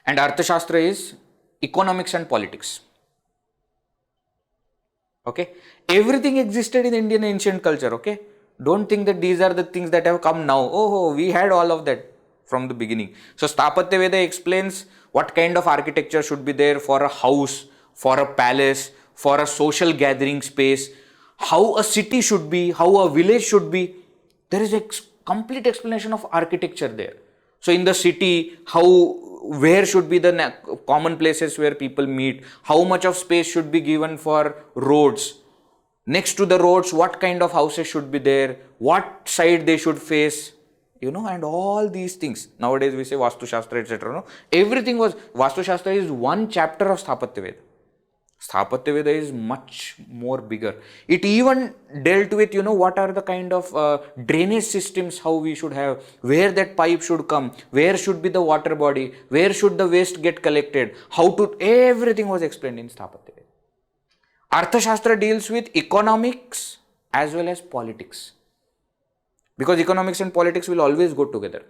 And Arthashastra is economics and politics. Okay. Everything existed in Indian ancient culture. Okay. Don't think that these are the things that have come now. Oh, we had all of that from the beginning. So Sthapatya Veda explains what kind of architecture should be there for a house, for a palace, for a social gathering space, how a city should be, how a village should be. There is a complete explanation of architecture there. So in the city, where should be the common places where people meet? How much of space should be given for roads? Next to the roads, what kind of houses should be there? What side they should face? And all these things. Nowadays we say Vastu Shastra, etc. No? Everything was, Vastu Shastra is one chapter of Sthapatya Veda. Sthapatya Veda is much more bigger. It even dealt with, what are the kind of drainage systems, how we should have, where that pipe should come, where should be the water body, where should the waste get collected, everything was explained in Sthapatya Veda. Arthashastra deals with economics as well as politics. Because economics and politics will always go together.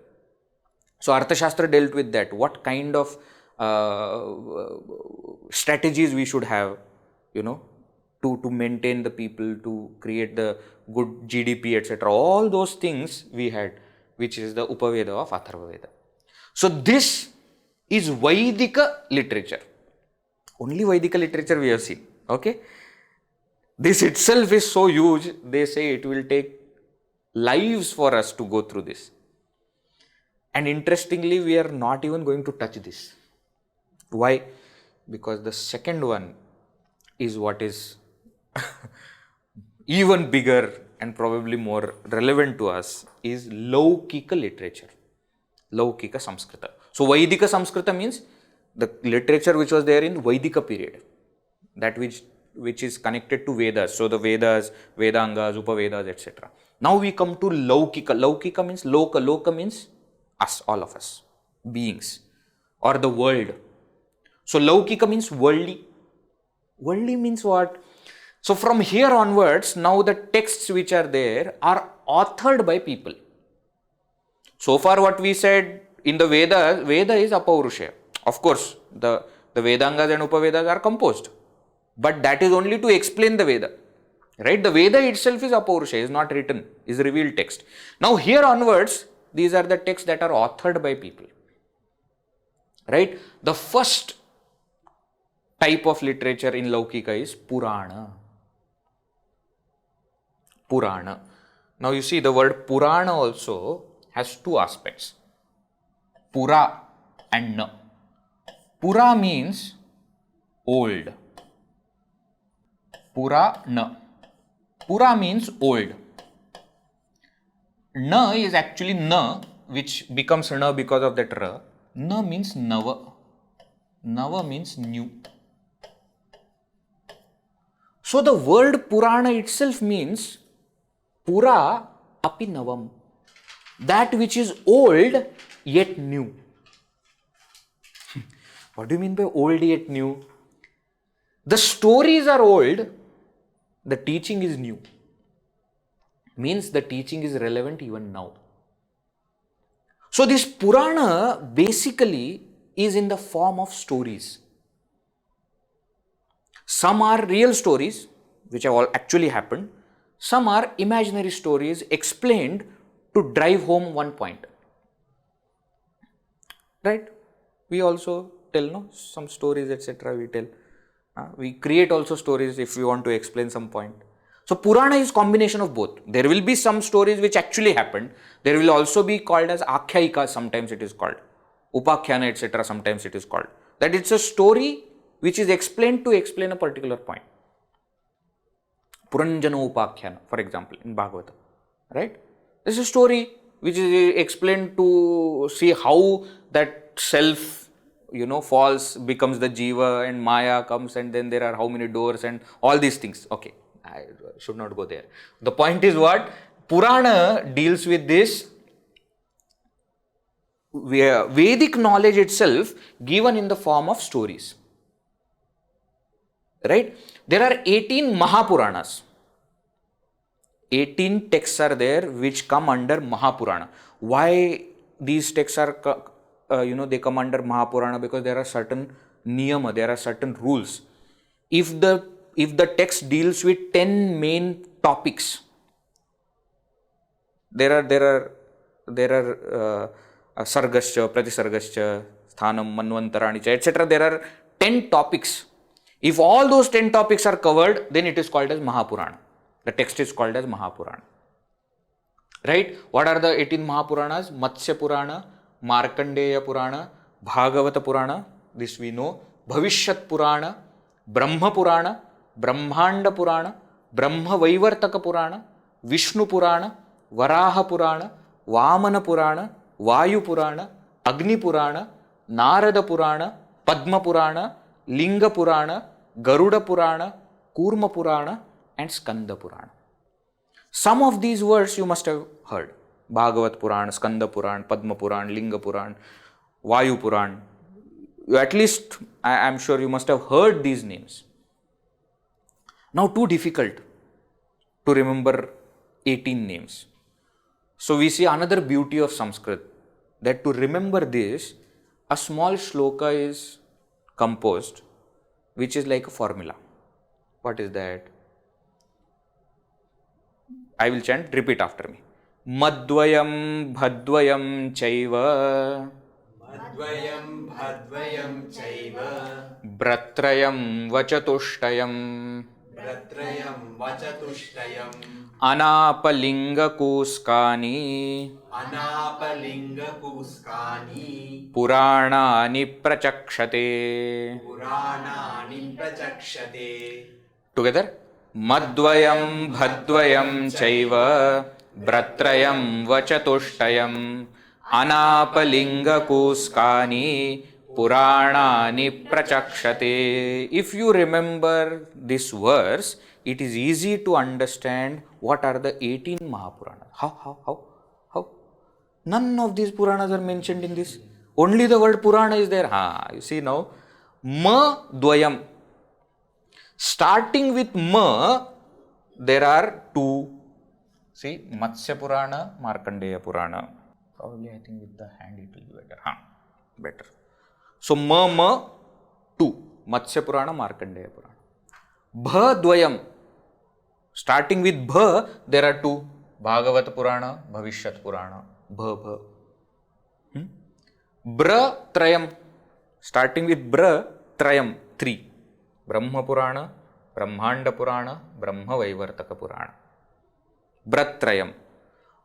So Arthashastra dealt with that. What kind of strategies we should have, to maintain the people, to create the good GDP, etc. All those things we had, which is the Upaveda of Atharva Veda. So this is Vaidika literature. Only Vaidika literature we have seen. Okay? This itself is so huge, they say it will take lives for us to go through this. And interestingly, we are not even going to touch this. Why? Because the second one is what is even bigger and probably more relevant to us, is Laukika literature. Laukika Samskrita. So Vaidika Samskrita means the literature which was there in Vaidika period. That which is connected to Vedas. So the Vedas, Vedangas, Upavedas, etc. Now we come to Laukika. Laukika means Loka. Loka means us, all of us, beings, or the world. So Laukika means worldly. Worldly means what? So from here onwards, now the texts which are there are authored by people. So far what we said in the Veda is Apaurushaya. Of course, the Vedangas and Upavedas are composed. But that is only to explain the Veda. Right? The Veda itself is Apaurushaya, is not written, is revealed text. Now here onwards, these are the texts that are authored by people. Right? The first type of literature in Laukika is Purana. Purana. Now you see the word Purana also has two aspects. Pura and Na. Pura means old. Purana. Pura means old. Na is actually Na, which becomes Na because of that Ra. Na means Nava. Nava means new. So the word Purana itself means Pura api Navam. That which is old yet new. What do you mean by old yet new? The stories are old, the teaching is new. Means the teaching is relevant even now. So this Purana basically is in the form of stories. Some are real stories, which have all actually happened. Some are imaginary stories explained to drive home one point. Right? We also tell some stories, etc. We tell. We create also stories if we want to explain some point. So Purana is combination of both. There will be some stories which actually happened. There will also be called as Akhyayika, sometimes it is called. Upakhyana, etc. sometimes it is called. That it's a story which is explained to explain a particular point. Puranjana Upakhyana, for example, in Bhagavata. Right? This is a story which is explained to see how that self falls, becomes the Jiva, and Maya comes, and then there are how many doors and all these things. Okay, I should not go there. The point is what? Purana deals with this Vedic knowledge itself given in the form of stories. Right? There are 18 Mahapuranas. 18 texts are there which come under Mahapurana. Why these texts are they come under Mahapurana? Because there are certain niyama, there are certain rules. If the text deals with 10 main topics, there are sargascha, pratisargascha, sthanam, manvantarani, etc. There are 10 topics. If all those 10 topics are covered, then it is called as Mahapurana. The text is called as Mahapurana. Right? What are the 18 Mahapuranas? Matsya Purana, Markandeya Purana, Bhagavata Purana, this we know, Bhavishyat Purana, Brahma Purana, Brahmanda Purana, Brahma Vaivartaka Purana, Vishnu Purana, Varaha Purana, Vamana Purana, Vayu Purana, Agni Purana, Narada Purana, Padma Purana, Linga Purana, Garuda Purana, Kurma Purana and Skanda Purana. Some of these words you must have heard. Bhagavat Purana, Skanda Purana, Padma Purana, Linga Purana, Vayu Purana. At least I am sure you must have heard these names. Now too difficult to remember 18 names. So we see another beauty of Sanskrit, that to remember this, a small shloka is composed, which is like a formula. What is that? I will chant, repeat after me. Madvayam bhadvayam chaiva Madvayam bhadvayam chaiva Bratrayam vachatushtayam Bratrayam vachatushtayam Anapalinga kuskani Anapalinga kuskani Puranani prachakshate. Puranani prachakshate. Together. Madvayam bhadvayam chaiva Bratrayam vachatushtayam Anapalinga kuskani Puranani prachakshate. If you remember this verse, it is easy to understand what are the 18 Mahapuranas. How? None of these Puranas are mentioned in this. Only the word Purana is there. You see now. Ma dvayam. Starting with Ma, there are two. See, Matsya Purana, Markandeya Purana. Probably I think with the hand it will be better. Better. So, Ma, two. Matsya Purana, Markandeya Purana. Bha dvayam. Starting with Bha, there are two. Bhagavata Purana, Bhavishyat Purana. Bha. Bra trayam. Starting with Bra trayam, three. Brahma Purana, Brahmanda Purana, Brahma Vaivartaka Purana. Bratrayam.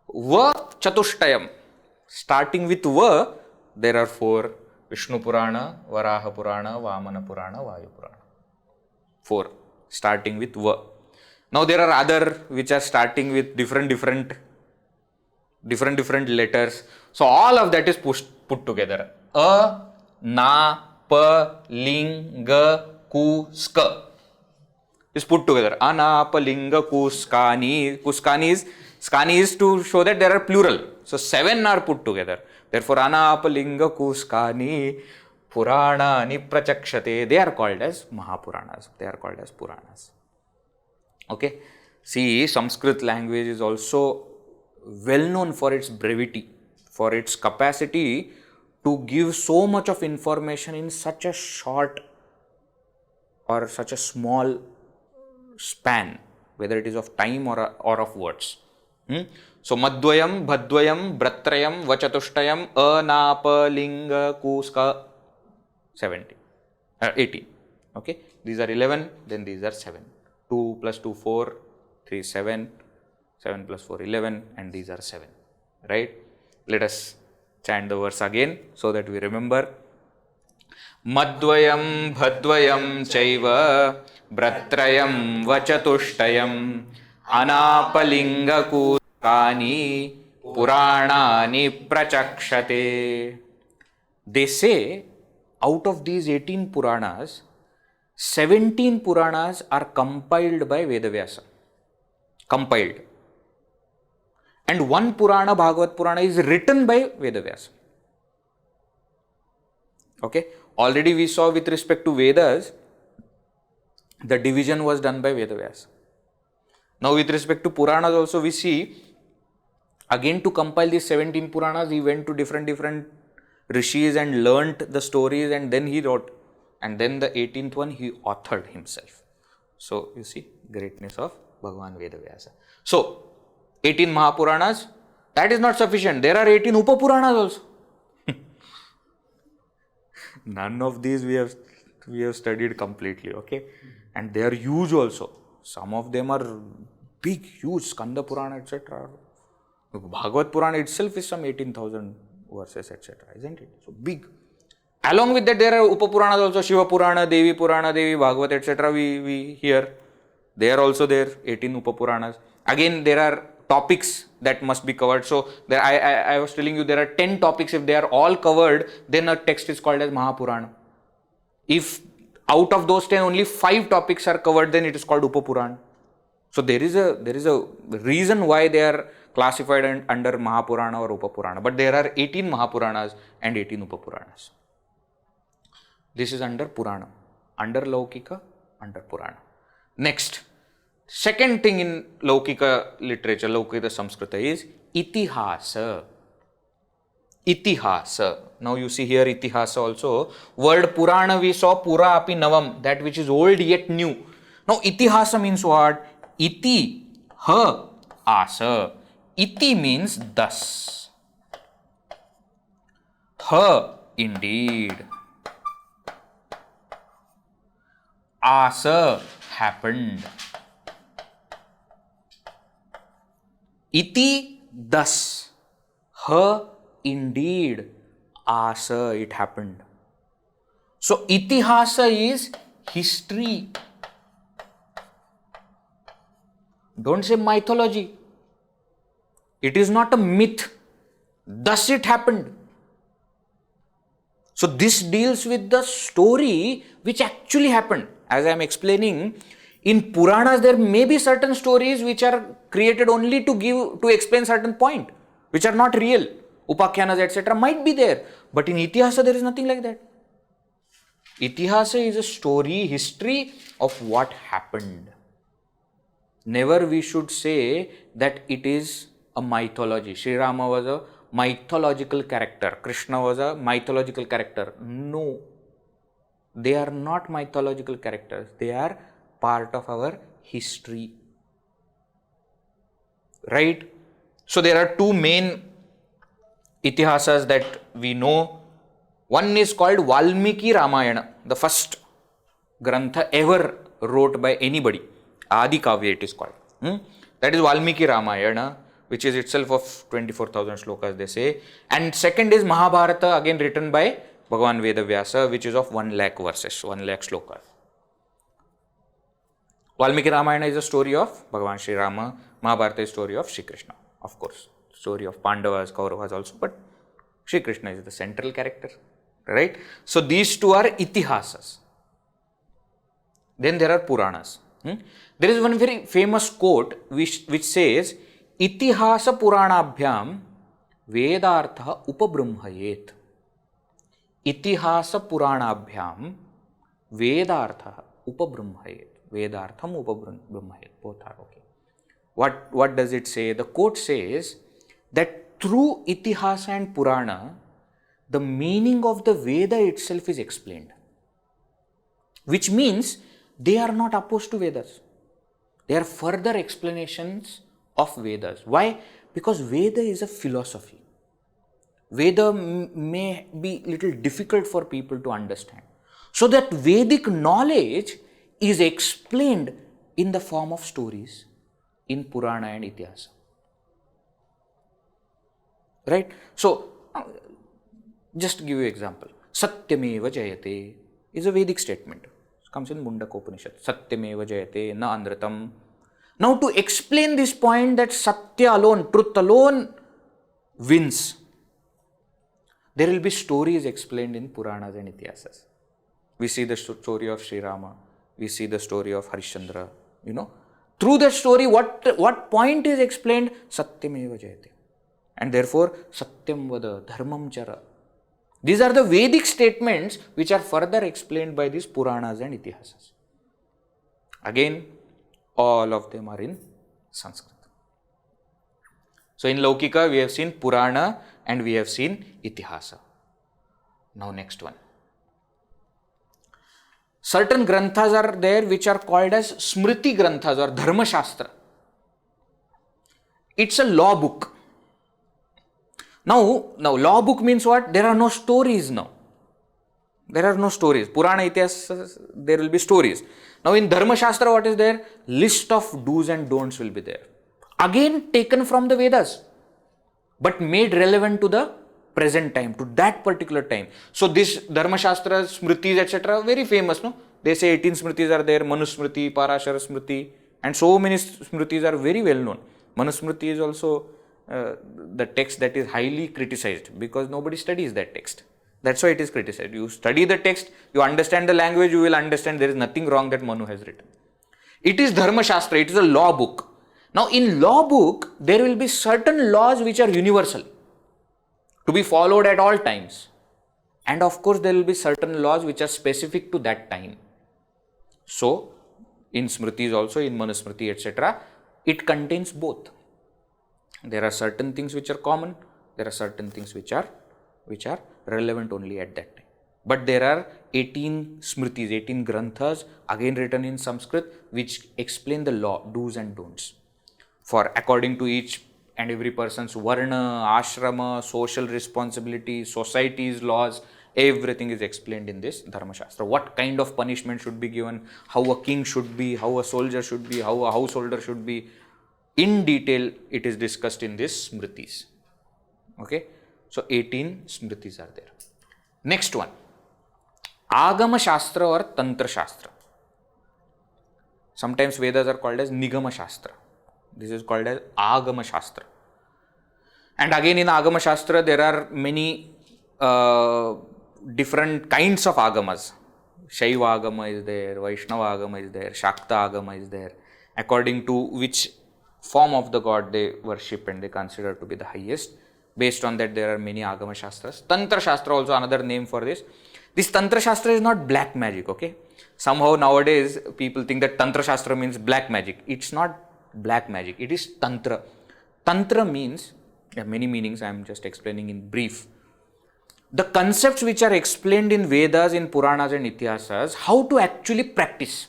Va Chatushtayam. Starting with Va, there are four. Vishnu Purana, Varaha Purana, Vamana Purana, Vayu Purana. Four. Starting with Va. Now there are other which are starting with different letters. So all of that is put together. A, Na, Pa, Ling, Ga, Ku, Ska is put together. Anapalinga kuskani. Skani is to show that there are plural. So 7 are put together. Therefore, Anapalinga kuskani Purana Niprachakshate. They are called as Mahapuranas. They are called as Puranas. Okay. See, Sanskrit language is also well known for its brevity, for its capacity to give so much of information in such a short or such a small span, whether it is of time or of words. So, Madvayam, Bhadvayam, Bratrayam, Vachatushtayam, Anapalinga, Kuska, 18. Okay, these are 11, then these are 7. 2 plus 2, 4, 3, 7, 7 plus 4, 11, and these are 7. Right? Let us chant the verse again so that we remember. Madvayam bhadvayam chaiva bratrayam vachatushtayam anapalinga kuskani puranani prachakshate. They say out of these 18 Puranas, 17 Puranas are compiled by Vedavyasa. Compiled. And one Purana, Bhagavat Purana, is written by Vedavyasa. Okay. Already we saw with respect to Vedas, the division was done by Vedavyasa. Now with respect to Puranas also we see, again to compile these 17 Puranas, he went to different rishis and learnt the stories and then he wrote. And then the 18th one he authored himself. So you see, greatness of Bhagavan Vedavyasa. So 18 Mahapuranas, that is not sufficient. There are 18 Upapuranas also. None of these we have studied completely, okay? And they are huge also. Some of them are big, huge, Skanda Purana, etc. Bhagavad Purana itself is some 18,000 verses, etc. Isn't it? So big. Along with that, there are Upapuranas also, Shiva Purana, Devi Bhagavat, etc. We hear. They are also there, 18 Upapuranas. Again, there are topics that must be covered. So there, I was telling you, there are 10 topics. If they are all covered, then a text is called as Mahapurana. If out of those 10, only 5 topics are covered, then it is called Upapurana. So there is a reason why they are classified under Mahapurana or Upapurana. But there are 18 Mahapuranas and 18 Upapuranas. This is under Purana, under Laukika, under Purana. Next, second thing in Laukika literature, Laukika Samskrita is Itihasa. Itihasa. Now you see here Itihasa also. Word Purana we saw Pura api Navam, that which is old yet new. Now Itihasa means what? Iti, ha, asa. Iti means thus. Ha, indeed. Asa, happened. Iti, thus. Ha, indeed. Asa, it happened. So Itihasa is history. Don't say mythology. It is not a myth. Thus it happened. So this deals with the story which actually happened. As I am explaining, in Puranas there may be certain stories which are created only to explain certain point, which are not real. Upakhyanas, etc. might be there. But in Itihasa there is nothing like that. Itihasa is a story, history of what happened. Never we should say that it is a mythology. Sri Rama was a mythological character. Krishna was a mythological character. No. They are not mythological characters. They are part of our history. Right? So there are two main Itihasas that we know. One is called Valmiki Ramayana, the first Grantha ever wrote by anybody. Adi Kavya it is called. That is Valmiki Ramayana, which is itself of 24,000 slokas, they say. And second is Mahabharata, again written by Bhagavan Veda Vyasa, which is of 1 lakh verses, 1 lakh slokas. Valmiki Ramayana is a story of Bhagavan Sri Rama. Mahabharata is a story of Sri Krishna, of course. Story of Pandavas, Kauravas also, but Sri Krishna is the central character, right? So these two are Itihasas. Then there are Puranas. There is one very famous quote which says, Itihasa Puranabhyam Vedartha Upabrumhayet. Itihasa Puranabhyam Vedartha Upabrumhayet. Vedartham Upabrumhayet. Both are okay. What does it say? The quote says that through Itihasa and Purana, the meaning of the Veda itself is explained. Which means they are not opposed to Vedas. They are further explanations of Vedas. Why? Because Veda is a philosophy. Veda may be little difficult for people to understand. So that Vedic knowledge is explained in the form of stories in Purana and Itihasa. Right? So, just to give you an example. Satyameva Jayate is a Vedic statement. It comes in Mundaka Upanishad. Satyameva Jayate na Andratam. Now, to explain this point that Satya alone, truth alone wins, there will be stories explained in Puranas and Itihasas. We see the story of Sri Rama. We see the story of Harishchandra. Through that story, what point is explained? Satyameva Jayate. And therefore, Satyam Vada, Dharmam Chara. These are the Vedic statements which are further explained by these Puranas and Itihasas. Again, all of them are in Sanskrit. So in Laukika, we have seen Purana and we have seen Itihasa. Now next one. Certain granthas are there which are called as Smrithi granthas or Dharma Shastra. It's a law book. Now law book means what? There are no stories now. There are no stories. Purana, Itihasa, there will be stories. Now in Dharma Shastra, what is there? List of do's and don'ts will be there. Again taken from the Vedas, but made relevant to the present time, to that particular time. So this Dharma Shastras, Smritis, etc., very famous, no? They say 18 Smritis are there, Manusmriti, Parashara Smriti, and so many Smritis are very well known. Manusmriti is also the text that is highly criticized because nobody studies that text. That's why it is criticized. You study the text, you understand the language, you will understand there is nothing wrong that Manu has written. It is Dharma Shastra, it is a law book. Now in law book, there will be certain laws which are universal, to be followed at all times. And of course, there will be certain laws which are specific to that time. So, in Smritis also, in Manusmriti, etc., it contains both. There are certain things which are common, there are certain things which are relevant only at that time. But there are 18 Smritis, 18 Granthas, again written in Sanskrit, which explain the law, do's and don'ts. For according to each and every person's varna, ashrama, social responsibility, society's laws, everything is explained in this Dharma Shastra. What kind of punishment should be given, how a king should be, how a soldier should be, how a householder should be. In detail, it is discussed in this Smritis. Okay, so 18 Smritis are there. Next one, Aagama Shastra or Tantra Shastra. Sometimes Vedas are called as Nigama Shastra. This is called as Aagama Shastra. And again in Aagama Shastra, there are many different kinds of Agamas. Shaiva Agama is there, Vaishnava Agama is there, Shakta Agama is there, according to which form of the god they worship and they consider to be the highest. Based on that, there are many Agama Shastras. Tantra Shastra also another name for this. This Tantra Shastra is not black magic, okay? Somehow nowadays people think that Tantra Shastra means black magic. It's not black magic, it is Tantra. Tantra means, there are many meanings, I am just explaining in brief. The concepts which are explained in Vedas, in Puranas and Itihasas, how to actually practice.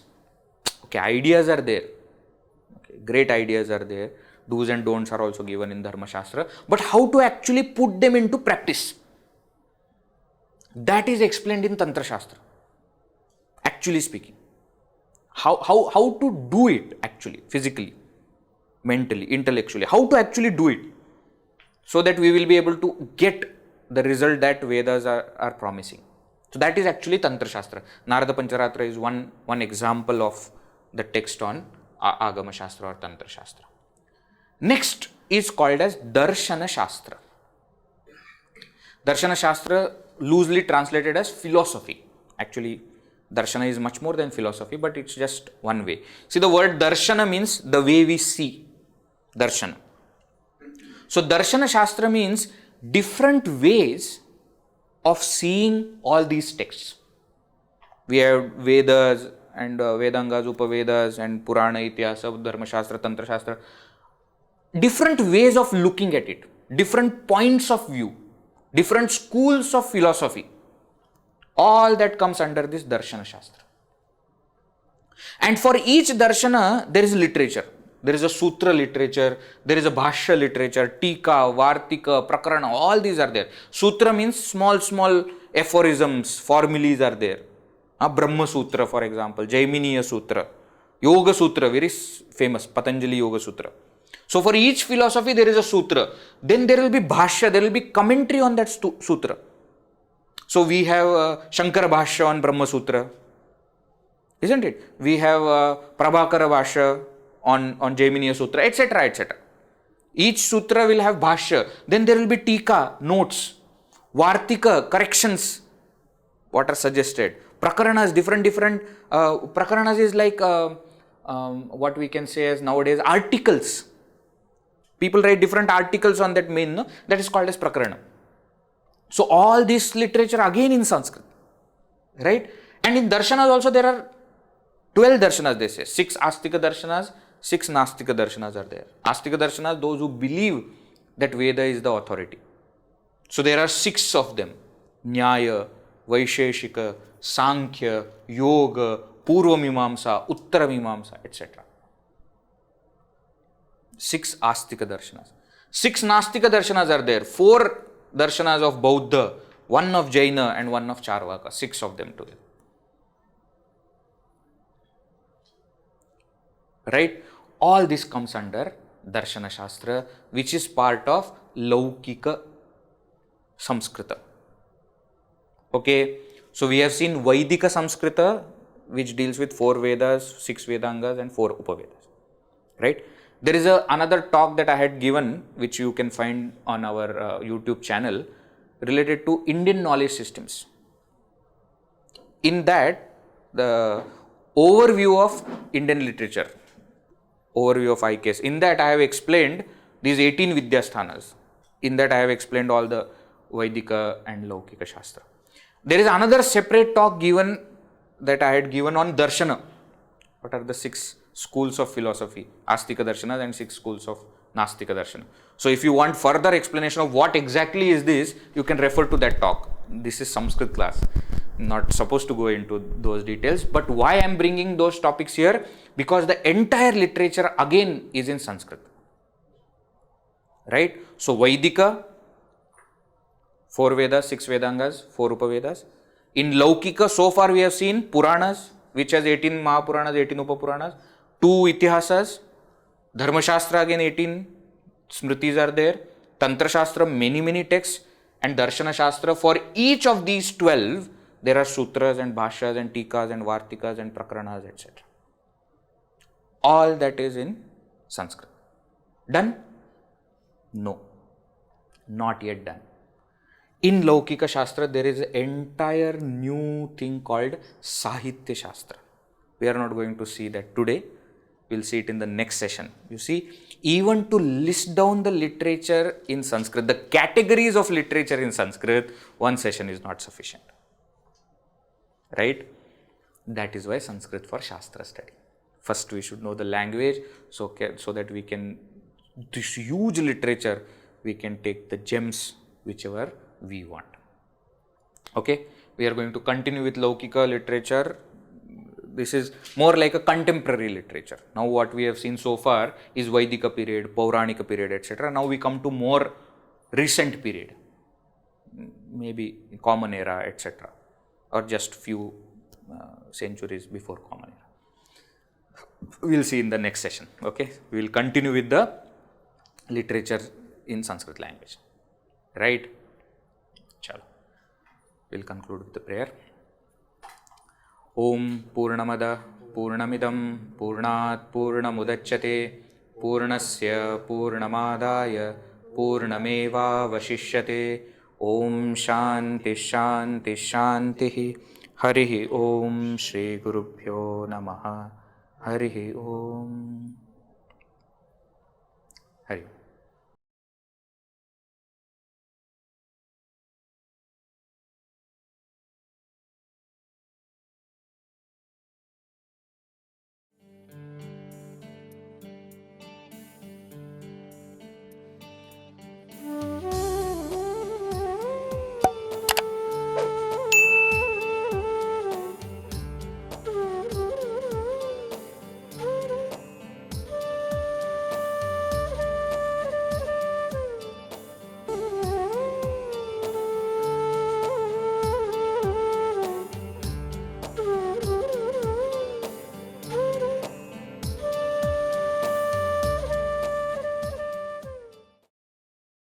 Okay, ideas are there. Okay, great ideas are there. Do's and don'ts are also given in Dharma Shastra. But how to actually put them into practice, that is explained in Tantra Shastra. Actually speaking. How to do it actually, physically, mentally, intellectually. How to actually do it, so that we will be able to get the result that Vedas are promising. So that is actually Tantra Shastra. Narada Pancharatra is one example of the text on Agama Shastra or Tantra Shastra. Next is called as Darshana Shastra. Darshana Shastra, loosely translated as philosophy. Actually, Darshana is much more than philosophy, but it's just one way. See, the word Darshana means the way we see. Darshana. So Darshana Shastra means different ways of seeing all these texts. We have Vedas and Vedangas, Upavedas and Purana, Itihasa, Dharma Shastra, Tantra Shastra. Different ways of looking at it, different points of view, different schools of philosophy. All that comes under this Darshana Shastra. And for each Darshana, there is literature. There is a Sutra literature, there is a Bhashya literature, Tika, Vartika, Prakarana, all these are there. Sutra means small aphorisms, formulas are there. Brahma Sutra, for example, Jaiminiya Sutra, Yoga Sutra, very famous, Patanjali Yoga Sutra. So for each philosophy, there is a Sutra. Then there will be Bhashya, there will be commentary on that Sutra. So we have Shankara Bhashya on Brahma Sutra, isn't it? We have Prabhakara Bhashya on Jaiminiya Sutra, etc., etc. Each Sutra will have Bhashya. Then there will be Tika, notes, Vartika, corrections, what are suggested. Prakaranas, different Prakaranas is like what we can say as nowadays articles. People write different articles on that main, no? That is called as Prakarana. So all this literature again in Sanskrit, right? And in Darshanas also there are 12 Darshanas, they say. 6 Astika Darshanas, 6 Nastika Darshanas are there. Astika Darshanas, those who believe that Veda is the authority. So there are 6 of them. Nyaya, Vaisheshika, Sankhya, Yoga, Purva Mimamsa, Uttara Mimamsa, etc. 6 Astika Darshanas. 6 Nastika Darshanas are there. 4 Darshanas of Bauddha, 1 of Jaina and 1 of Charvaka. 6 of them together. Right? All this comes under Darshana Shastra, which is part of Laukika Samskrita. Okay, so we have seen Vaidika Samskrita, which deals with 4 Vedas, 6 Vedangas and 4 Upavedas. Right? There is another talk that I had given, which you can find on our YouTube channel, related to Indian knowledge systems. In that, the overview of Indian literature, overview of IKS, in that I have explained these 18 Vidyasthanas. In that I have explained all the Vaidika and Laukika Shastra. There is another separate talk given that I had given on Darshana. What are the 6 schools of philosophy? Astika Darshana and 6 schools of Nastika Darshana. So if you want further explanation of what exactly is this, you can refer to that talk. This is Sanskrit class. I'm not supposed to go into those details, but why I am bringing those topics here? Because the entire literature again is in Sanskrit. Right? So Vaidika, 4 Vedas, 6 Vedangas, 4 Upavedas. In Laukika, so far we have seen Puranas, which has 18 Mahapuranas, 18 Upapuranas, 2 Itihasas, Dharma Shastra again 18, Smritis are there, Tantra Shastra, many texts, and Darshana Shastra. For each of these 12, there are sutras and bhashyas and tikas and vartikas and prakranas, etc. All that is in Sanskrit. Done? No, not yet done. In Laukika Shastra, there is an entire new thing called Sahitya Shastra. We are not going to see that today. We'll see it in the next session. You see, even to list down the literature in Sanskrit, the categories of literature in Sanskrit, one session is not sufficient. Right? That is why Sanskrit for Shastra study. First, we should know the language so that we can, this huge literature, we can take the gems whichever we want. Okay, we are going to continue with Laukika literature. This is more like a contemporary literature. Now what we have seen so far is Vaidika period, Pauranika period, etc. Now we come to more recent period, maybe Common Era, etc. or just few centuries before Common Era. We will see in the next session. Okay, we will continue with the literature in Sanskrit language. Right? Chalo. We'll conclude with the prayer. Om Purnamada Purnamidam Purnat Purnamudachyate Purnasya Purnamadaya Purnameva Vashishyate. Om Shanti Shanti Shanti. Harihi Om Shri Gurubhyo Namaha. Harihi Om. Harihi.